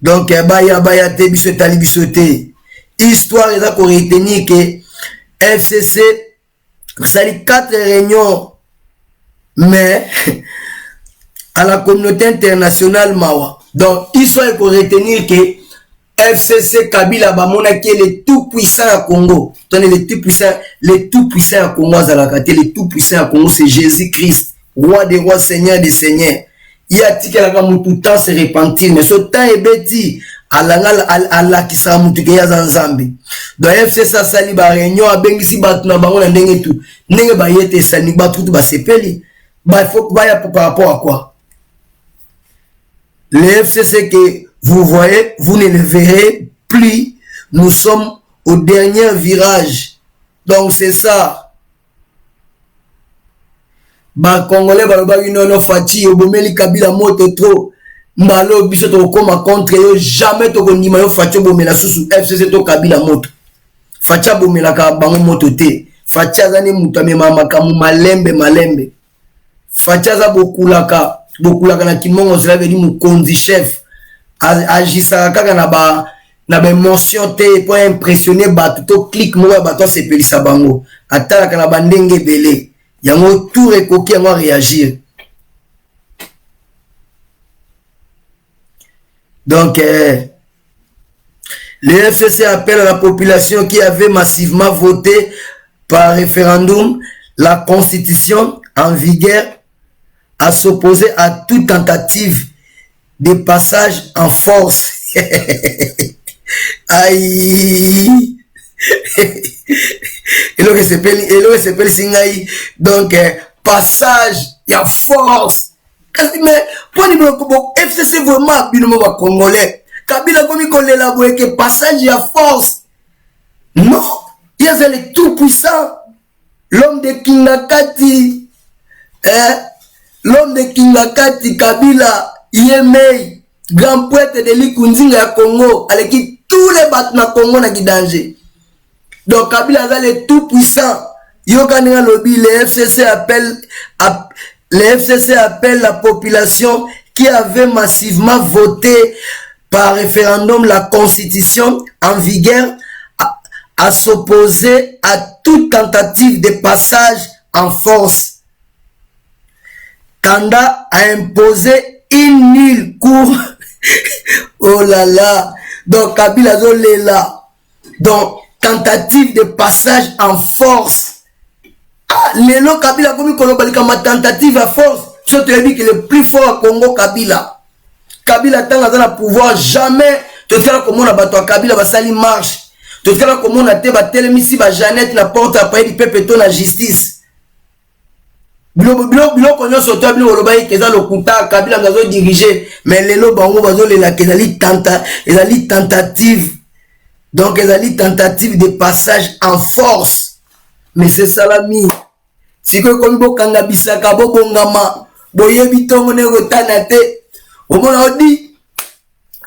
[SPEAKER 1] Donc, baya te biso tali biso te. Histoire est à retenir que FCC sali 4 réunions mais à la communauté internationale mawa. Donc, histoire est pour retenir que FCC Kabila Bamona qui est le tout puissant à Congo. Tenez le tout puissant à Congo Zalakate, le tout puissant à Congo c'est Jésus-Christ, roi des rois, seigneur des seigneurs. Il y a dit que la tout le temps se repentir mais ce temps est bêti ala qui sa mutu ke ya Nzambe. Donc FCC sali ba réunion a bengisi batu na bango na ndenge tout ndenge ba yete sani ba tout ba sepeli ba faut ba ya par rapport à quoi le FCC que vous voyez vous ne le verrez plus, nous sommes au dernier virage. Donc c'est ça. Ba Congolais balobaki nono fati obomeli Kabila moto trop mbalo biso to koma contre yo jamais to kondima yo fati obomela susu FCC to Kabila moto fati abomela ka bango moto te fati azani mutu amema makamu malembe fati aza bokulaka na kimongo zela veli mukonzi chef agisa kaka na ba émotion te pour impressionner batu to click mo bato sepelisa bango atalaka na bandenge belé. Il y a un tour et coquille à réagir. Donc, le FCC appelle à la population qui avait massivement voté par référendum la constitution en vigueur à s'opposer à toute tentative de passage en force. Aïe. Et là, c'est Singaï. Donc, passage, il y a force. Mais, pour nous, FCC vraiment, binomo congolais. Kabila comme il la que passage, il y a force. Non, il y a le tout puissant. L'homme de Kingakati. L'homme de Kingakati, Kabila, Yemei, grand poète de l'Ikunzinga à Congo, avec qui tous les bâtiments Congo n'a qui danger. Donc Kabila est le tout puissant. Yokanina lobby, le FCC appelle le FCC appelle la population qui avait massivement voté par référendum la constitution en vigueur à s'opposer à toute tentative de passage en force. Tanda a imposé une nulle cour. Oh là là. Donc Kabila Zolela. Donc tentative de passage en force. Ah, Lelo Kabila comme ma tentative à force. Je te dis que le plus fort à Congo Kabila. Kabila tant dans le pouvoir jamais. Tu sais comment on a battu Kabila va sali marche. Tu sais comment on a été battu ici ba Jeannette la porte après du peuple ton la justice. Bilo konyo soto bilo lobayi keza lokuta Kabila ngazo diriger mais lelo bango bazo lela kezali tentative. Donc ezali tentative de passage en force. Mais c'est ça la mi. Si que comme bo kanga bisaka bo bongama boyebi tongo ne rotana te. Omona odi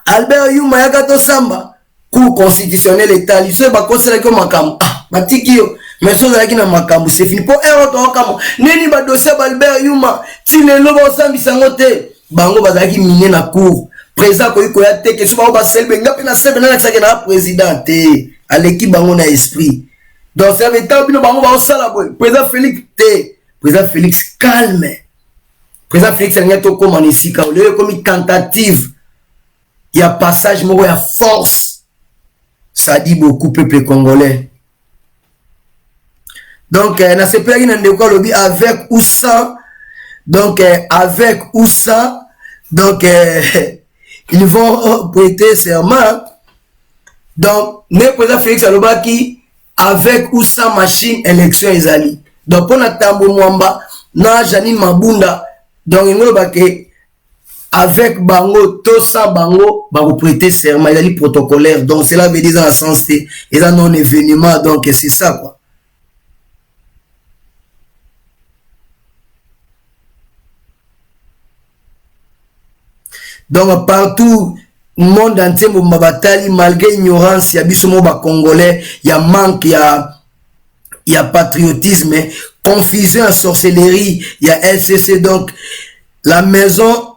[SPEAKER 1] Albert Yuma yakato samba cour constitutionnel état liso ba kosela ko makambo. Ah, matikio mais so zalaki na makambo c'est fini pour eroto okamo. Neni ba dossier ba Albert Yuma tinelo ba osambisa ngote. Bango bazalaki miné na cour. Président ko iko ya te ke so ba selbe ngapi na selbe na kisaka na président te. Aleki bango na esprit. Donc ça veut dire que bango ba osala boy. Président Félix te. Président Félix calme. Président Félix Ngato comme en isika le comme tentative. Il y a passage moko ya force. Ça dit beaucoup peuple congolais. Donc na se plagi na ndeko lobi avec ou sans. Donc avec ou sans. Donc ils vont prêter serment. Donc le président Félix Alobaki avec ou sans machine élection ezali. Donc pour na tambo mwamba na Janine Mabunda donc ngolo bake avec bango to sans bango ba vous prêter serment ezali protocolaire. Donc cela veut dire dans le sens et ça non événement donc c'est ça quoi. Donc partout monde entier mo batali malgré ignorance ya biso mo ba congolais ya manque ya patriotisme confusion sorcellerie ya LCC donc la maison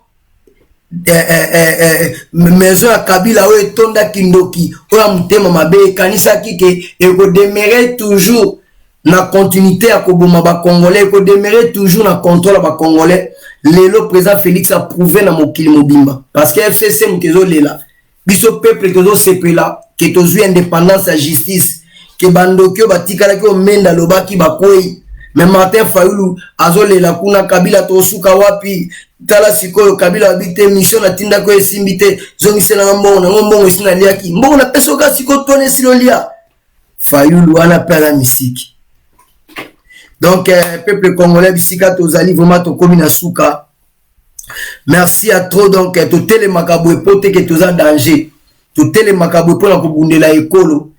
[SPEAKER 1] maison à Kabila o etonda kindoki o mutema mabe kanisa kike e ko demeurer toujours na continuité à koboma ba congolais ko demeurer toujours na contrôle ba congolais. Le président Félix a prouvé dans mokili mobimba parce que FCC mkezo lela biso peuple kezo sepela ke tozu indépendance à justice ke bandokyo batikala ke omenda lobaki bakoyi mais Martin Fayulu azolela kuna Kabila tosuka wapi tala sikoyo Kabila habite mission na tinda ko esimbite zongisela mbongo esina liaki mbongo na peso ka siko tone silolia Fayulu ana pela misiki. Donc peuple congolais bisika tozali vraiment to komi na suka. Merci à trop donc to tele makabo epote que toza danger. To tele makabo pour na kobundela ekolo.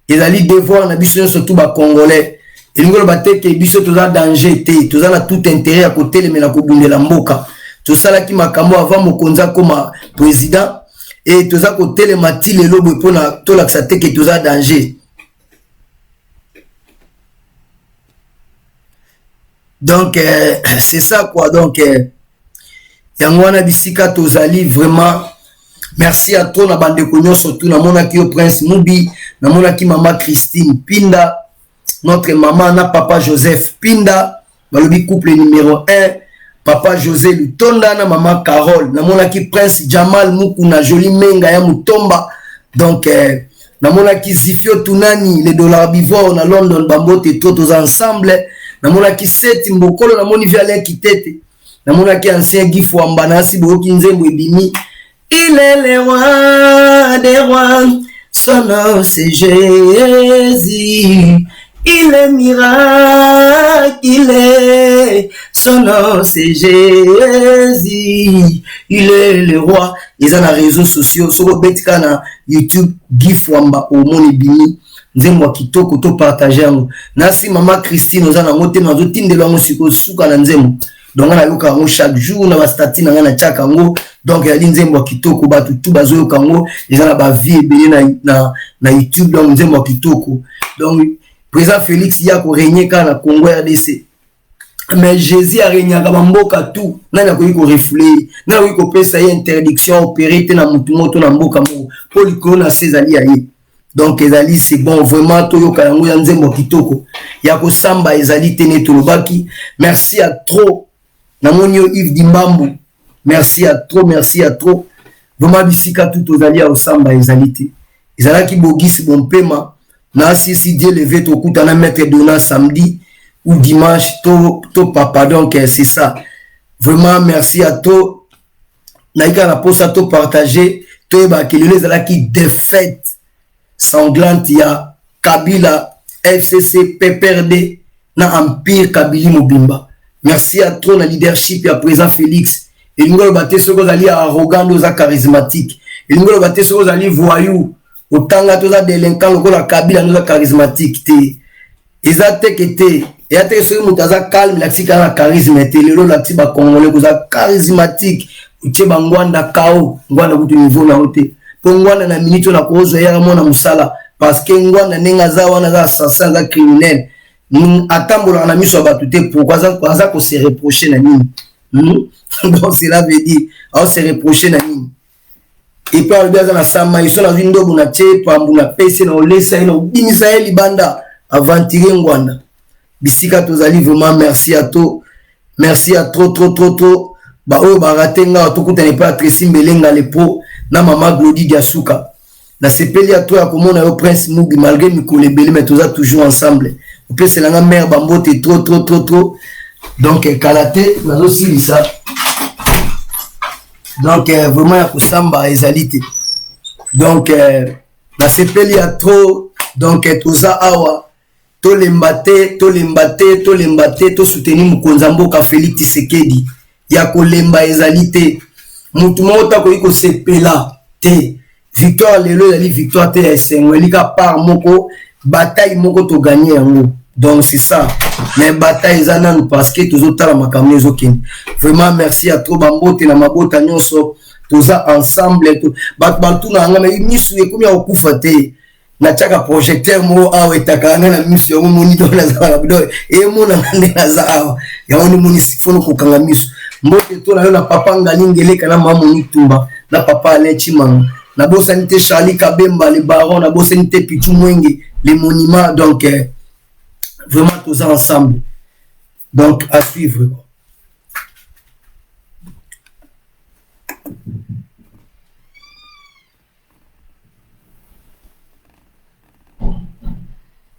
[SPEAKER 1] Ezali devoir na biso surtout ba congolais. Elingolo bateke biso toza danger te. Toza na tout intérêt à côté le na kobundela mboka. To sala ki makambo avant mokonza comme président et toza ko tele matile lobo pour na to laksa te que toza danger. Donc c'est ça quoi. Donc yangwana bisika tozali vraiment merci à toi na bande konyo surtout na mona ki au prince Mubi na mona ki maman Christine Pinda notre maman na papa Joseph Pinda balobi couple numéro 1 papa José Lutonda na maman Carole na mona ki prince Jamal Muku na joli menga ya Mutomba. Donc na mona ki Zifio Tunani les dollars bivor na London bambote tous ensemble. Namona ki seti mbokolo namoni viale kitete namona ki ancien Gifu ambanasi boki nzembo ebimi il est le roi des rois son nom c'est Jésus il est miracle il est son nom c'est Jésus il est le roi. Ils ont les réseaux sociaux sur betika na YouTube Gifu amba omoni bimi nzembo kitoko to partager yango nasi mama Christine ozana ngote nazo tindela ngo siko suka na nzembo donc na yoka ngo chaque jour na ba statut na na chaka ngo donc ya nzembo kitoko batu tu bazo yoka ngo ezana ba vie ebele na YouTube donc nzembo kitoko. Donc président Félix ya ko régner ka na Congo RDC mais Jésus a régné à mboka tout nana ko yiko refouler nana ko yiko pesa interdiction opérer te na mutu moto na mboka mo pour likolo na Césali aye. Donc ezali c'est bon vraiment to yoka yango ya nzembo kitoko ya ko samba ezali tene tolobaki. Merci à trop na monio Yves Dimbambu, merci à trop vraiment bisika tout ozali au samba ezali te ezala ki bogisi bon pema na si Dieu levé to kuta na mettre dona samedi ou dimanche to papa. Donc c'est ça vraiment merci à toi naika na posa to partager to ba kelele ezala ki défaite sanglante ya Kabila FCC PPRD na empire Kabili Mobimba. Merci à toi na leadership ya président Félix et l'ingolo baté soko zali arrogant oza charismatique et l'ingolo baté soko zali voyou otanga toza délinquant lokola Kabila oza charismatique te ezate kete et à te soko mutaza calme la tika na charisme te lelo la tiba congolais oza charismatique utie bangwanda kao ngwanda kutu niveau na ote pongwana na minute na kozo ya mona musala parce que ngwana nenga za wana za assassin za criminel atambola na miso ba tuté pourquoi ça ko se reprocher na nini donc cela veut dire on se reprocher na nini et puis on na sama iso na vindo buna che pambu na pese na olesa ino bimisa eli banda aventurer ngwana bisika tozali vraiment merci à toi merci à trop ba oyo ba ratenga to kutane pas Tracy Mbelenga le pro na mama Glody Diasuka na sepeli à toi ya komona yo Prince Mugi malgré Mikole Belé mais tous toujours ensemble on peut c'est la mère bambote trop donc kalaté nazo silisa donc vraiment ya kusamba ezalité donc na sepeli à trop donc toza awa to lembate to soutenir mukonza mboka Félix Tshisekedi ya kolemba ezalité mutu mota ko iko sepela te victoire lelo ezali victoire te ya esengo elika par moko bataille moko to gagner yango. Donc c'est ça mais bataille ezana parce que tozotala makambo ezokende vraiment merci à trop bambote na mabota nyonso toza ensemble batu na ngama misu ekomi ya okufa te na chaka projecteur mo awe takanga na misu yo moni to na za bido e mona na za awa ya oni moni sifono kokanga misu mbote to na yo na papa ngalingeleka na mama Nitumba na papa Alechimanga na bosanité Charlie Kabemba le baron na bosanité Pichu Mwenge les monuments. Donc vraiment tous ensemble donc à suivre.